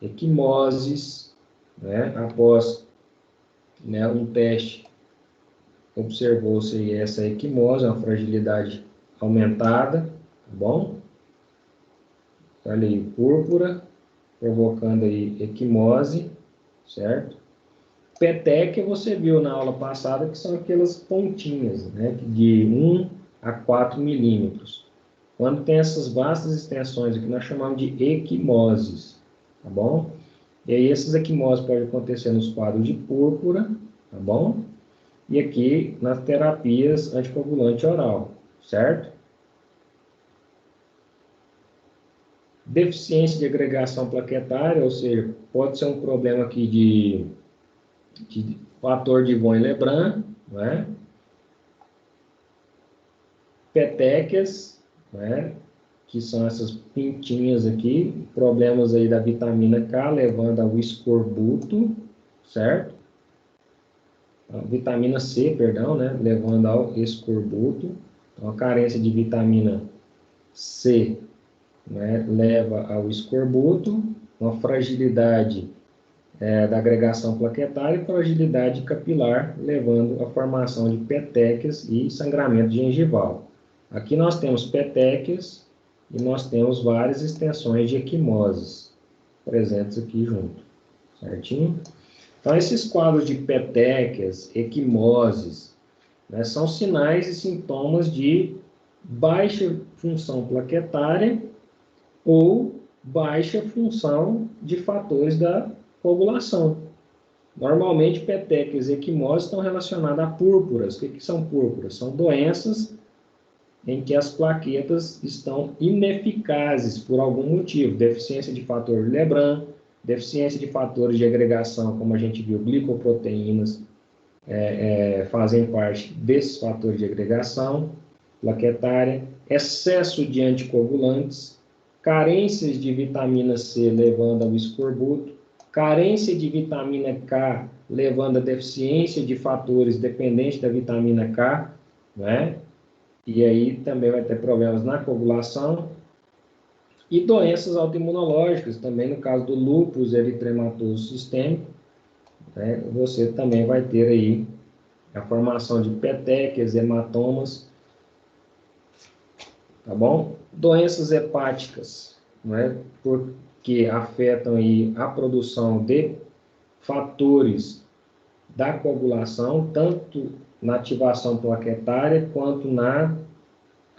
Equimoses, né? Após, né, um teste, observou-se essa equimose, uma fragilidade aumentada, tá bom? Olha aí, púrpura, provocando aí equimose, certo? Petequia você viu na aula passada, que são aquelas pontinhas, né, de 1 a 4 milímetros. Quando tem essas vastas extensões aqui, nós chamamos de equimoses, tá bom? E aí essas equimoses podem acontecer nos quadros de púrpura, tá bom? E aqui nas terapias anticoagulante oral, certo? Deficiência de agregação plaquetária, ou seja, pode ser um problema aqui de fator de von Willebrand, né? Petequias, né? Que são essas pintinhas aqui, problemas aí da vitamina K, levando ao escorbuto, certo? a vitamina C, perdão, né, levando ao escorbuto. Então, a carência de vitamina C, né, leva ao escorbuto, uma fragilidade da agregação plaquetária e fragilidade capilar, levando à formação de petequias e sangramento gengival. Aqui nós temos petequias e nós temos várias extensões de equimoses presentes aqui junto, certinho? Então, esses quadros de petequias, equimoses, né, são sinais e sintomas de baixa função plaquetária ou baixa função de fatores da coagulação. Normalmente, petequias e equimoses estão relacionadas a púrpuras. O que são púrpuras? São doenças em que as plaquetas estão ineficazes por algum motivo. Deficiência de fator Lebrun, deficiência de fatores de agregação, como a gente viu, glicoproteínas, fazem parte desses fatores de agregação plaquetária, excesso de anticoagulantes, carências de vitamina C levando ao escorbuto, carência de vitamina K levando a deficiência de fatores dependentes da vitamina K, né? E aí também vai ter problemas na coagulação, e doenças autoimunológicas, também no caso do lúpus eritematoso sistêmico, né, você também vai ter aí a formação de petequias, hematomas, tá bom? Doenças hepáticas, né, porque afetam aí a produção de fatores da coagulação, tanto na ativação plaquetária quanto na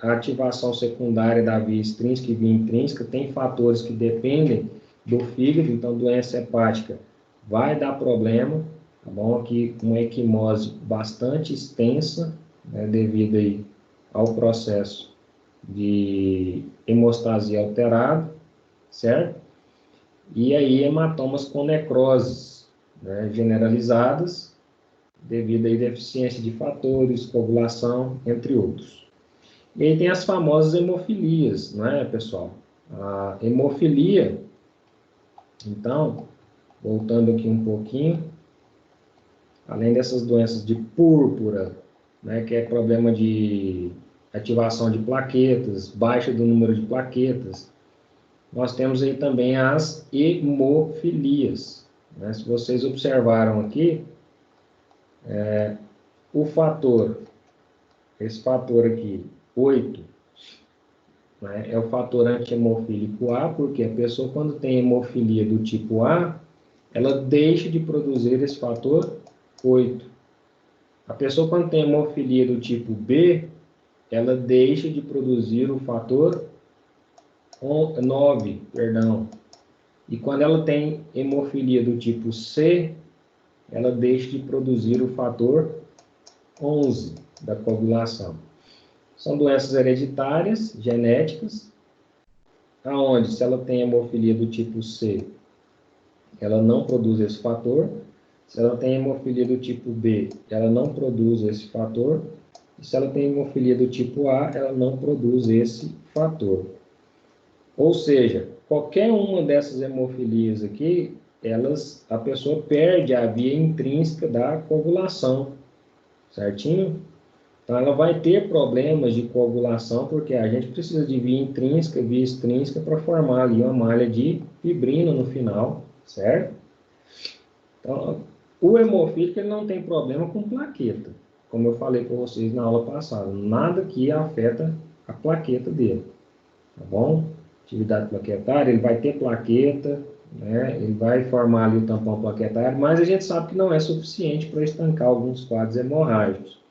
a ativação secundária da via extrínseca e via intrínseca. Tem fatores que dependem do fígado, então doença hepática vai dar problema, tá bom? Aqui uma equimose bastante extensa, né, devido aí ao processo de hemostasia alterado, certo? E aí hematomas com necroses, né, generalizadas, devido aí deficiência de fatores, coagulação, entre outros. E aí tem as famosas hemofilias, não é, pessoal? A hemofilia, então, voltando aqui um pouquinho, além dessas doenças de púrpura, né, que é problema de ativação de plaquetas, baixa do número de plaquetas, nós temos aí também as hemofilias, né? Se vocês observaram aqui, o fator, esse fator aqui, 8, né, é o fator anti-hemofílico A, porque a pessoa, quando tem hemofilia do tipo A, ela deixa de produzir esse fator 8. A pessoa, quando tem hemofilia do tipo B, ela deixa de produzir o fator 9, perdão. E quando ela tem hemofilia do tipo C, ela deixa de produzir o fator 11 da coagulação. São doenças hereditárias, genéticas, aonde, se ela tem hemofilia do tipo C, ela não produz esse fator. Se ela tem hemofilia do tipo B, ela não produz esse fator. E se ela tem hemofilia do tipo A, ela não produz esse fator. Ou seja, qualquer uma dessas hemofilias aqui, a pessoa perde a via intrínseca da coagulação, certinho? Então, ela vai ter problemas de coagulação, porque a gente precisa de via intrínseca, via extrínseca, para formar ali uma malha de fibrina no final, certo? Então, o hemofílico ele não tem problema com plaqueta, como eu falei para vocês na aula passada. Nada que afeta a plaqueta dele, tá bom? Atividade plaquetária, ele vai ter plaqueta, né? Ele vai formar ali o tampão plaquetário, mas a gente sabe que não é suficiente para estancar alguns quadros hemorrágicos.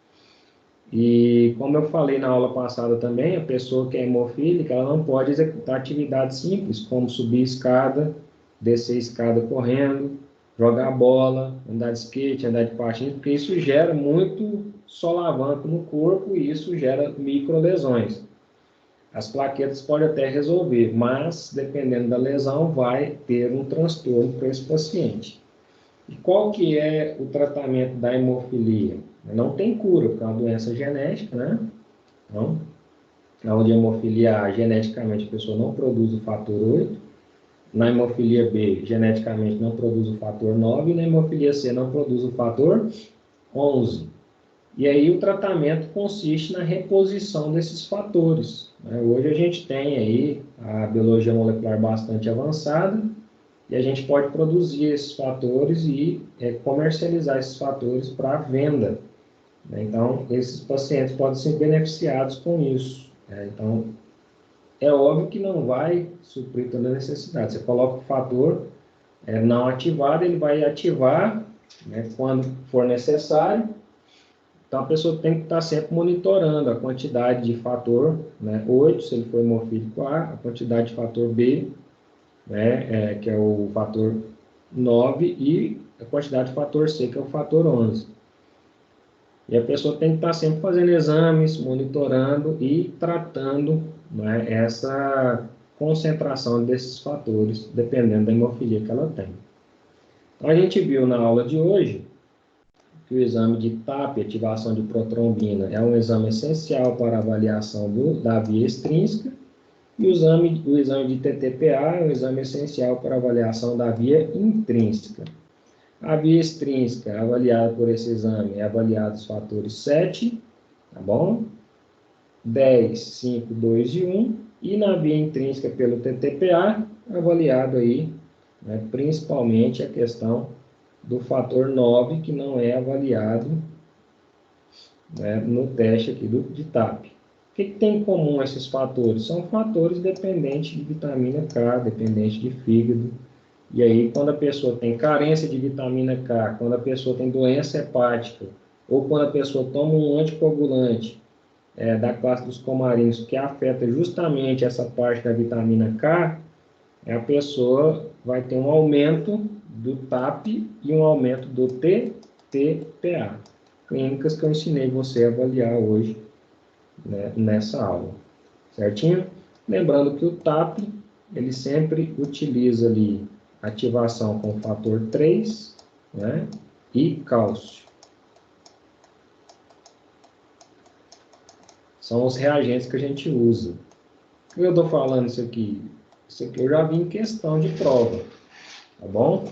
E como eu falei na aula passada também, a pessoa que é hemofílica, ela não pode executar atividades simples, como subir escada, descer escada correndo, jogar bola, andar de skate, andar de patins, porque isso gera muito solavanco no corpo e isso gera microlesões. As plaquetas podem até resolver, mas dependendo da lesão vai ter um transtorno para esse paciente. E qual que é o tratamento da hemofilia? Não tem cura, porque é uma doença genética, né? Então, onde a hemofilia A, geneticamente, a pessoa não produz o fator 8. Na hemofilia B, geneticamente, não produz o fator 9. E na hemofilia C, não produz o fator 11. E aí o tratamento consiste na reposição desses fatores, né? Hoje a gente tem aí a biologia molecular bastante avançada e a gente pode produzir esses fatores e comercializar esses fatores para venda, né? Então, esses pacientes podem ser beneficiados com isso, né? Então, é óbvio que não vai suprir toda a necessidade. Você coloca o fator não ativado, ele vai ativar, né, quando for necessário. Então, a pessoa tem que estar sempre monitorando a quantidade de fator, né, 8, se ele for hemofílico A, a quantidade de fator B, né, que é o fator 9, e a quantidade de fator C, que é o fator 11. E a pessoa tem que estar sempre fazendo exames, monitorando e tratando, né, essa concentração desses fatores, dependendo da hemofilia que ela tem. Então, a gente viu na aula de hoje que o exame de TAP, ativação de protrombina, é um exame essencial para a avaliação da via extrínseca, e o exame de TTPA é um exame essencial para a avaliação da via intrínseca. A via extrínseca, avaliada por esse exame, é avaliada os fatores 7, tá bom? 10, 5, 2 e 1, e na via intrínseca pelo TTPA, avaliado aí, né, principalmente a questão do fator 9, que não é avaliado, né, no teste aqui de TAP. O que tem em comum esses fatores? São fatores dependentes de vitamina K, dependentes de fígado. E aí, quando a pessoa tem carência de vitamina K, quando a pessoa tem doença hepática, ou quando a pessoa toma um anticoagulante da classe dos coumarins, que afeta justamente essa parte da vitamina K, a pessoa vai ter um aumento do TAP e um aumento do TTPA. Clínicas que eu ensinei você a avaliar hoje, né, nessa aula. Certinho? Lembrando que o TAP, ele sempre utiliza ali ativação com fator 3, né, e cálcio. São os reagentes que a gente usa. Eu estou falando isso aqui eu já vi em questão de prova, tá bom?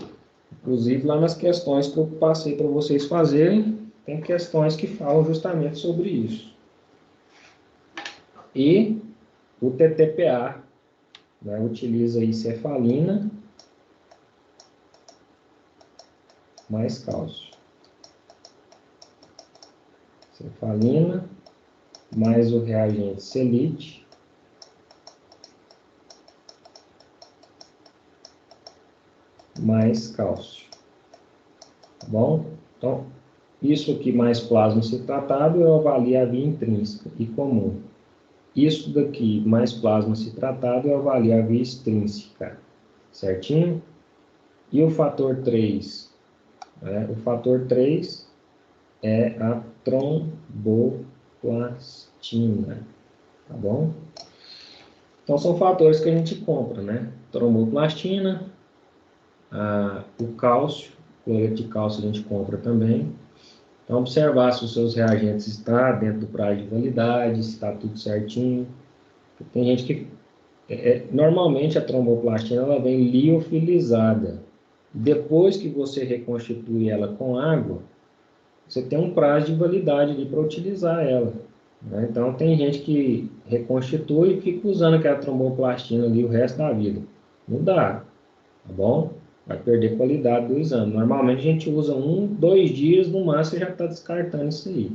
Inclusive, lá nas questões que eu passei para vocês fazerem, tem questões que falam justamente sobre isso. E o TTPA, né, utiliza aí cefalina mais cálcio. Cefalina mais o reagente selite mais cálcio. Tá bom? Então, isso aqui mais plasma citratado eu avalio a via intrínseca e comum. Isso daqui mais plasma citratado eu avalio a via extrínseca. Certinho? E o fator 3? O fator 3 é a tromboplastina. Tá bom? Então, são fatores que a gente compra, né? Tromboplastina, o cálcio, cloreto de cálcio a gente compra também. Então, observar se os seus reagentes estão dentro do prazo de validade, se está tudo certinho. Tem gente que, normalmente a tromboplastina, ela vem liofilizada. Depois que você reconstitui ela com água, você tem um prazo de validade ali para utilizar ela, né? Então, tem gente que reconstitui e fica usando aquela tromboplastina ali o resto da vida. Não dá, tá bom? Vai perder qualidade do exame. Normalmente, a gente usa 1, 2 dias, no máximo, você já está descartando isso aí,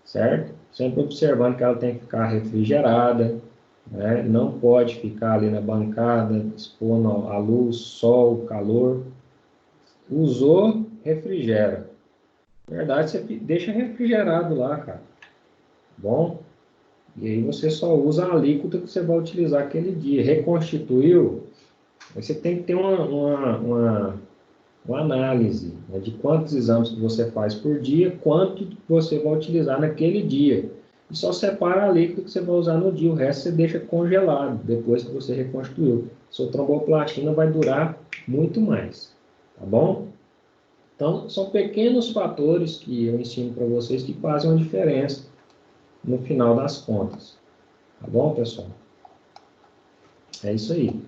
certo? Sempre observando que ela tem que ficar refrigerada, né? Não pode ficar ali na bancada, expondo à luz, sol, calor. Usou, refrigera. Na verdade, você deixa refrigerado lá, cara. Bom? E aí você só usa a alíquota que você vai utilizar aquele dia. Reconstituiu, aí você tem que ter uma análise, né, de quantos exames que você faz por dia, quanto você vai utilizar naquele dia. E só separa a alíquota que você vai usar no dia. O resto você deixa congelado depois que você reconstituiu. Sua tromboplastina vai durar muito mais. Tá bom? Então, são pequenos fatores que eu ensino para vocês que fazem uma diferença no final das contas. Tá bom, pessoal? É isso aí.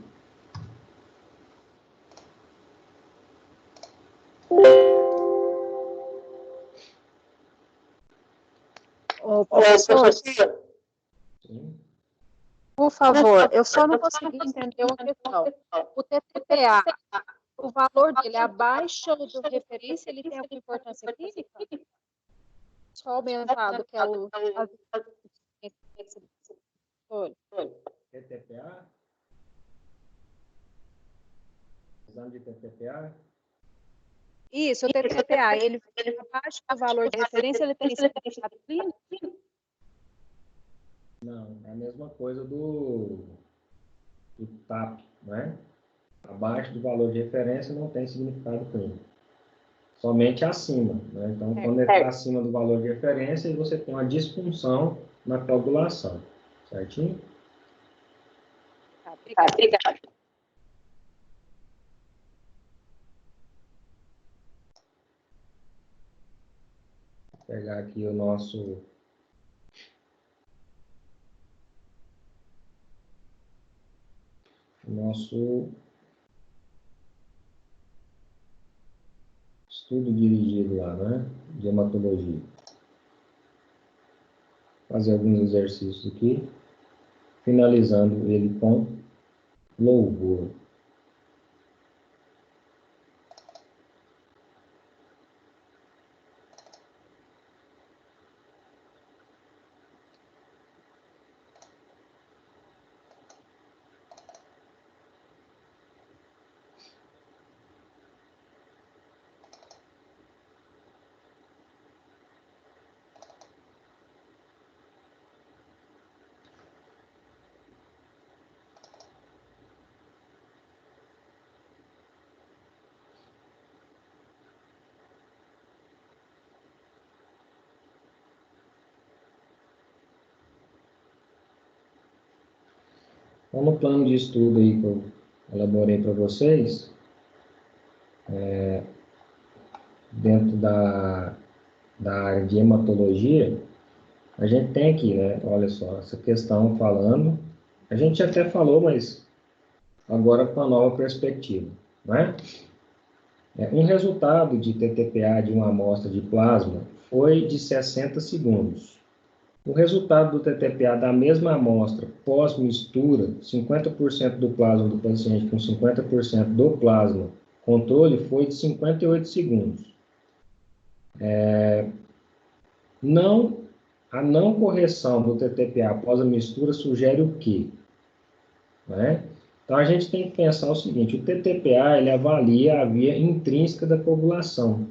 Ô, professor, Sim. por favor, eu só não consegui entender uma questão. O TTPA, o valor dele abaixo do referência, ele tem alguma importância clínica? Só aumentado, que é o... TTPA? Exame de TTPA? Isso, o TTPA, ele abaixo do valor de referência, ele tem significado clínico? Não, é a mesma coisa do TAP, né? Abaixo do valor de referência não tem significado clínico. Somente acima, né? Então, quando ele está acima do valor de referência, você tem uma disfunção na coagulação, certinho? Tá, obrigada. Vou pegar aqui o nosso estudo dirigido lá, né? De hematologia. Fazer alguns exercícios aqui, finalizando ele com louvor. Então, no plano de estudo aí que eu elaborei para vocês, dentro da área de hematologia, a gente tem aqui, né? Olha só, essa questão falando, a gente até falou, mas agora com a nova perspectiva, né? Um resultado de TTPA de uma amostra de plasma foi de 60 segundos. O resultado do TTPA da mesma amostra pós-mistura, 50% do plasma do paciente com 50% do plasma controle, foi de 58 segundos. A não correção do TTPA após a mistura sugere o quê? Né? Então, a gente tem que pensar o seguinte, o TTPA, ele avalia a via intrínseca da coagulação,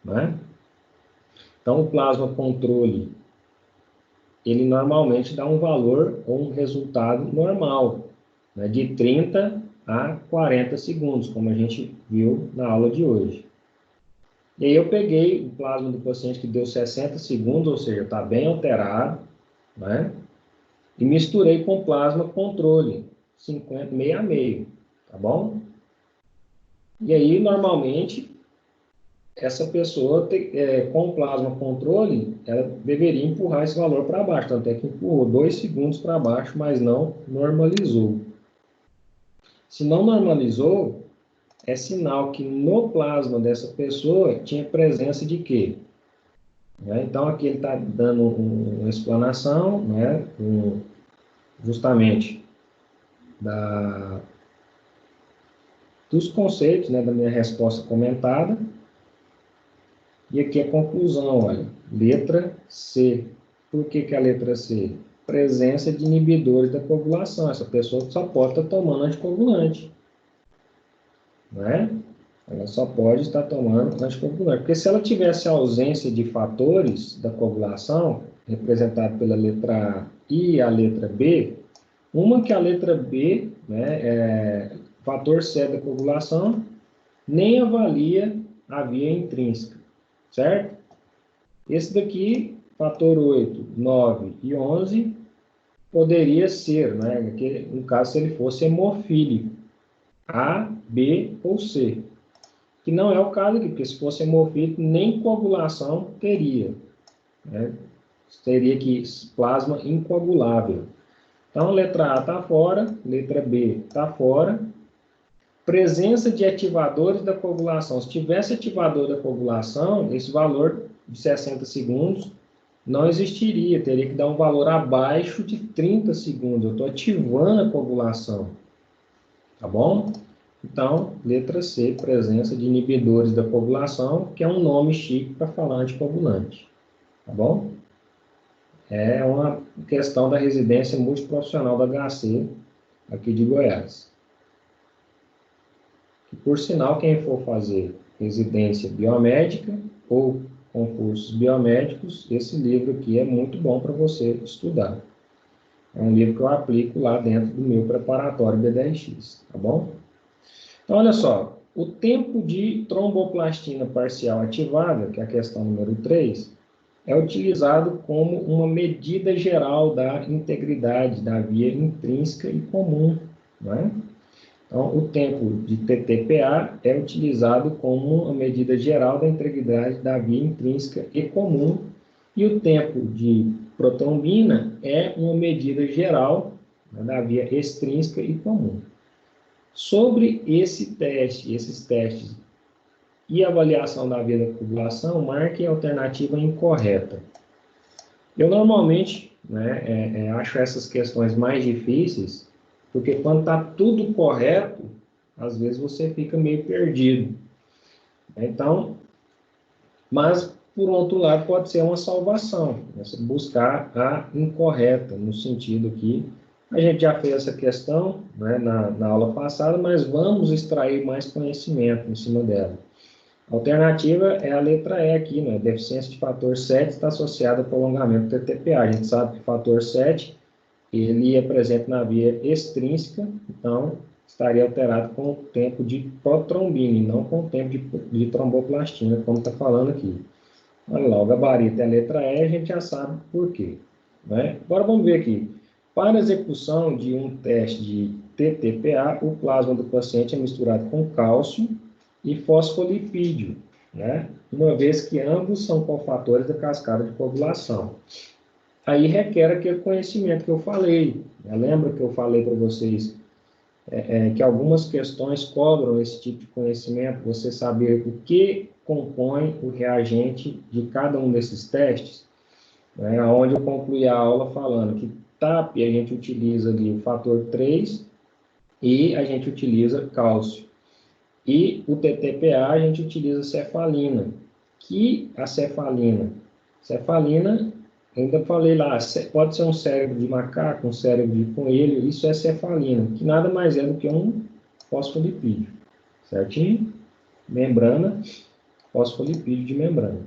né? Então, o plasma controle, ele normalmente dá um valor ou um resultado normal, né, de 30 a 40 segundos, como a gente viu na aula de hoje. E aí eu peguei o plasma do paciente que deu 60 segundos, ou seja, está bem alterado, né? E misturei com plasma controle, 50, meio a meio, tá bom? E aí, normalmente, essa pessoa, com plasma controle, ela deveria empurrar esse valor para baixo, tanto é que empurrou 2 segundos para baixo, mas não normalizou. Se não normalizou, é sinal que no plasma dessa pessoa tinha presença de quê? Então, aqui ele está dando uma explanação, né, justamente dos conceitos, né, da minha resposta comentada. E aqui a conclusão, olha, letra C. Por que a letra C? Presença de inibidores da coagulação. Essa pessoa só pode estar tomando anticoagulante, né? Ela só pode estar tomando anticoagulante. Porque se ela tivesse ausência de fatores da coagulação, representado pela letra A e a letra B, uma que a letra B, né, fator C da coagulação, nem avalia a via intrínseca, certo? Esse daqui, fator 8, 9 e 11, poderia ser, né, no caso, se ele fosse hemofílico, A, B ou C. Que não é o caso aqui, porque se fosse hemofílico, nem coagulação teria. Né? Teria que plasma incoagulável. Então, letra A está fora, letra B está fora. Presença de ativadores da coagulação. Se tivesse ativador da coagulação, esse valor de 60 segundos não existiria, teria que dar um valor abaixo de 30 segundos. Eu estou ativando a coagulação, tá bom? Então, letra C, presença de inibidores da coagulação, que é um nome chique para falar anticoagulante, tá bom? É uma questão da residência multiprofissional da HC, aqui de Goiás. Que, por sinal, quem for fazer residência biomédica ou concursos biomédicos, esse livro aqui é muito bom para você estudar. É um livro que eu aplico lá dentro do meu preparatório B10X, tá bom? Então, olha só, o tempo de tromboplastina parcial ativada, que é a questão número 3, é utilizado como uma medida geral da integridade da via intrínseca e comum, não é? Então, o tempo de TTPA é utilizado como uma medida geral da integridade da via intrínseca e comum, e o tempo de protrombina é uma medida geral, né, da via extrínseca e comum. Sobre esse teste, esses testes e avaliação da via da coagulação, marque a alternativa incorreta. Eu normalmente, né, acho essas questões mais difíceis, porque quando está tudo correto, às vezes você fica meio perdido. Então, mas, por outro lado, pode ser uma salvação, né, buscar a incorreta, no sentido que a gente já fez essa questão, né, na aula passada, mas vamos extrair mais conhecimento em cima dela. A alternativa é a letra E aqui, né? Deficiência de fator 7 está associada ao prolongamento do TTPA. A gente sabe que o fator 7 ele é presente na via extrínseca, então estaria alterado com o tempo de protrombina, e não com o tempo de tromboplastina, como está falando aqui. Olha lá, o gabarito é a letra E, a gente já sabe por quê, né? Agora vamos ver aqui. Para a execução de um teste de TTPA, o plasma do paciente é misturado com cálcio e fosfolipídio, né? Uma vez que ambos são cofatores da cascata de coagulação. Aí requer aquele conhecimento que eu falei, né? Lembra que eu falei para vocês que algumas questões cobram esse tipo de conhecimento, você saber o que compõe o reagente de cada um desses testes, né? Onde eu concluí a aula falando que TAP a gente utiliza ali o fator 3 e a gente utiliza cálcio. E o TTPA a gente utiliza cefalina, que a cefalina, ainda falei lá, pode ser um cérebro de macaco, um cérebro de coelho, isso é cefalina, que nada mais é do que um fosfolipídio, certinho? Membrana, fosfolipídio de membrana,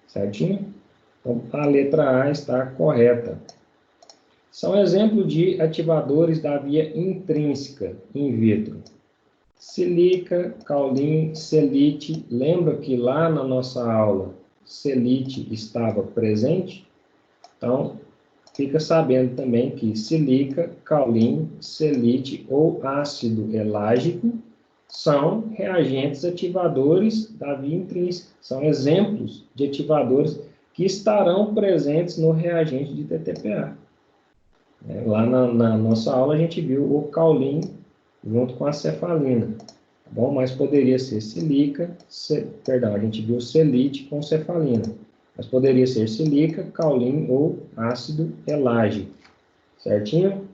certinho? Então, a letra A está correta. São exemplos de ativadores da via intrínseca in vitro. Silica, caulin, selite. Lembra que lá na nossa aula, selite estava presente? Então, fica sabendo também que silica, caulin, selite ou ácido elágico são reagentes ativadores da via intrínseca. São exemplos de ativadores que estarão presentes no reagente de TTPA. Lá na nossa aula a gente viu o caulin junto com a cefalina, tá bom? Mas poderia ser silica, a gente viu selite com cefalina, mas poderia ser silica, caulin ou ácido elágico, certinho?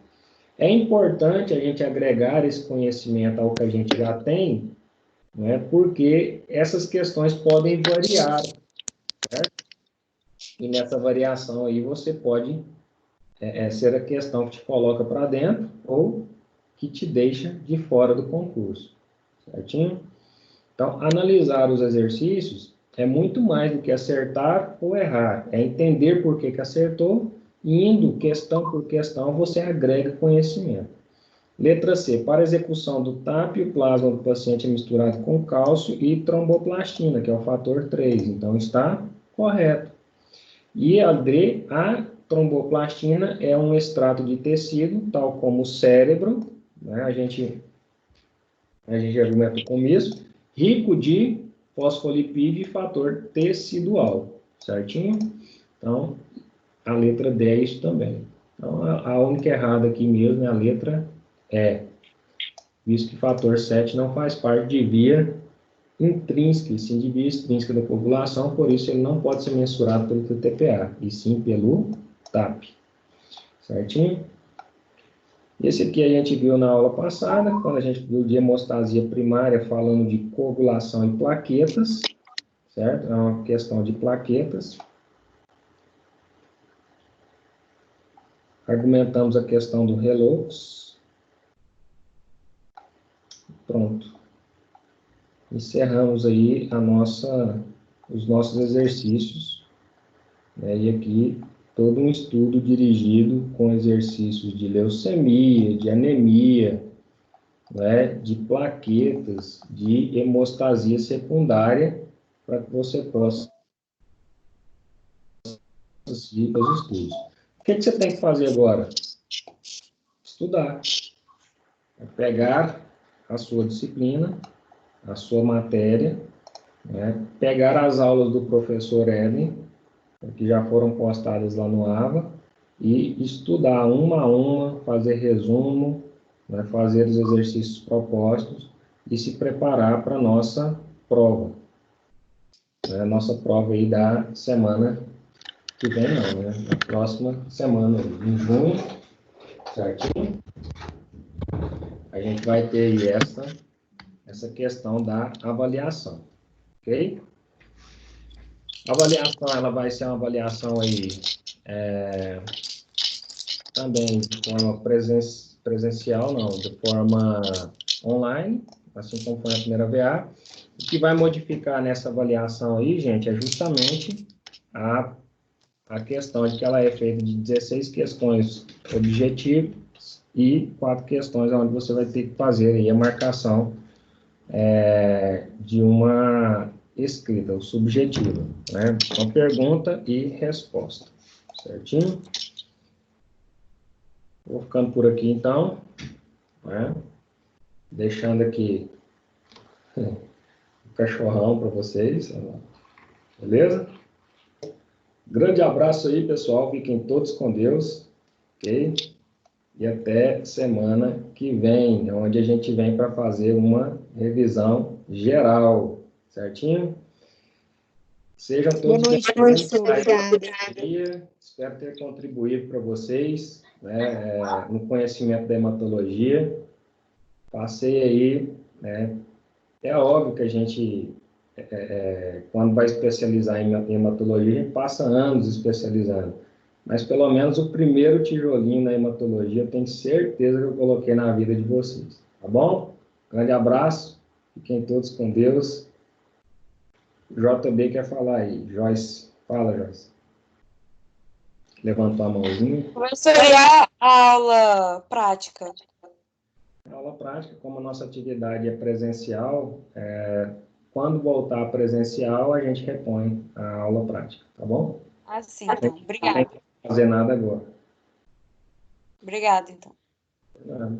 É importante a gente agregar esse conhecimento ao que a gente já tem, né? Porque essas questões podem variar, certo? E nessa variação aí você pode ser a questão que te coloca para dentro ou que te deixa de fora do concurso, certinho? Então, analisar os exercícios é muito mais do que acertar ou errar, é entender por que acertou e indo questão por questão você agrega conhecimento. Letra C, para execução do TAP, o plasma do paciente é misturado com cálcio e tromboplastina, que é o fator 3, então está correto. E a D, a tromboplastina é um extrato de tecido, tal como o cérebro, né? A gente já viu no começo, rico de fosfolipídio e fator tecidual, certinho? Então, a letra D é isso também. Então, a única errada aqui mesmo é a letra E, visto que fator 7 não faz parte de via intrínseca, esse indivíduo extrínseco da população, por isso ele não pode ser mensurado pelo TTPA, e sim pelo TAP. Certinho? Esse aqui a gente viu na aula passada, quando a gente viu de hemostasia primária, falando de coagulação e plaquetas, certo? É uma questão de plaquetas. Argumentamos a questão do relox. Pronto. Encerramos aí os nossos exercícios, né? E aqui todo um estudo dirigido com exercícios de leucemia, de anemia, né? De plaquetas, de hemostasia secundária, para que você possa seguir os estudos. O que você tem que fazer agora? Estudar. É pegar a sua disciplina, a sua matéria, né? Pegar as aulas do professor Eden, que já foram postadas lá no AVA, e estudar uma a uma, fazer resumo, né? Fazer os exercícios propostos e se preparar para a nossa prova. Né? Nossa prova aí da semana que vem, não, né? Na próxima semana, em junho, certinho? A gente vai ter aí essa questão da avaliação, ok? A avaliação, ela vai ser uma avaliação aí também de forma presencial, não, de forma online, assim como foi a primeira VA. O que vai modificar nessa avaliação aí, gente, é justamente a questão de que ela é feita de 16 questões objetivas e 4 questões onde você vai ter que fazer aí a marcação de uma escrita, ou subjetiva, né? Uma pergunta e resposta, certinho? Vou ficando por aqui, então, né? Deixando aqui o cachorrão para vocês, beleza? Grande abraço aí, pessoal, fiquem todos com Deus, ok? E até semana que vem, onde a gente vem para fazer uma revisão geral, certinho? Sejam todos bem-vindos. Espero ter contribuído para vocês, né, no conhecimento da hematologia. Passei aí, né, é óbvio que a gente, quando vai especializar em hematologia, a gente passa anos especializando. Mas pelo menos o primeiro tijolinho na hematologia, eu tenho certeza que eu coloquei na vida de vocês. Tá bom? Grande abraço. Fiquem todos com Deus. JB quer falar aí. Joyce. Fala, Joyce. Levantou a mãozinha. Professor, e a aula prática? A aula prática, como a nossa atividade é presencial, quando voltar presencial, a gente repõe a aula prática, tá bom? Assim, então. Não Obrigada. tem que fazer nada agora. Obrigada, então. Nada.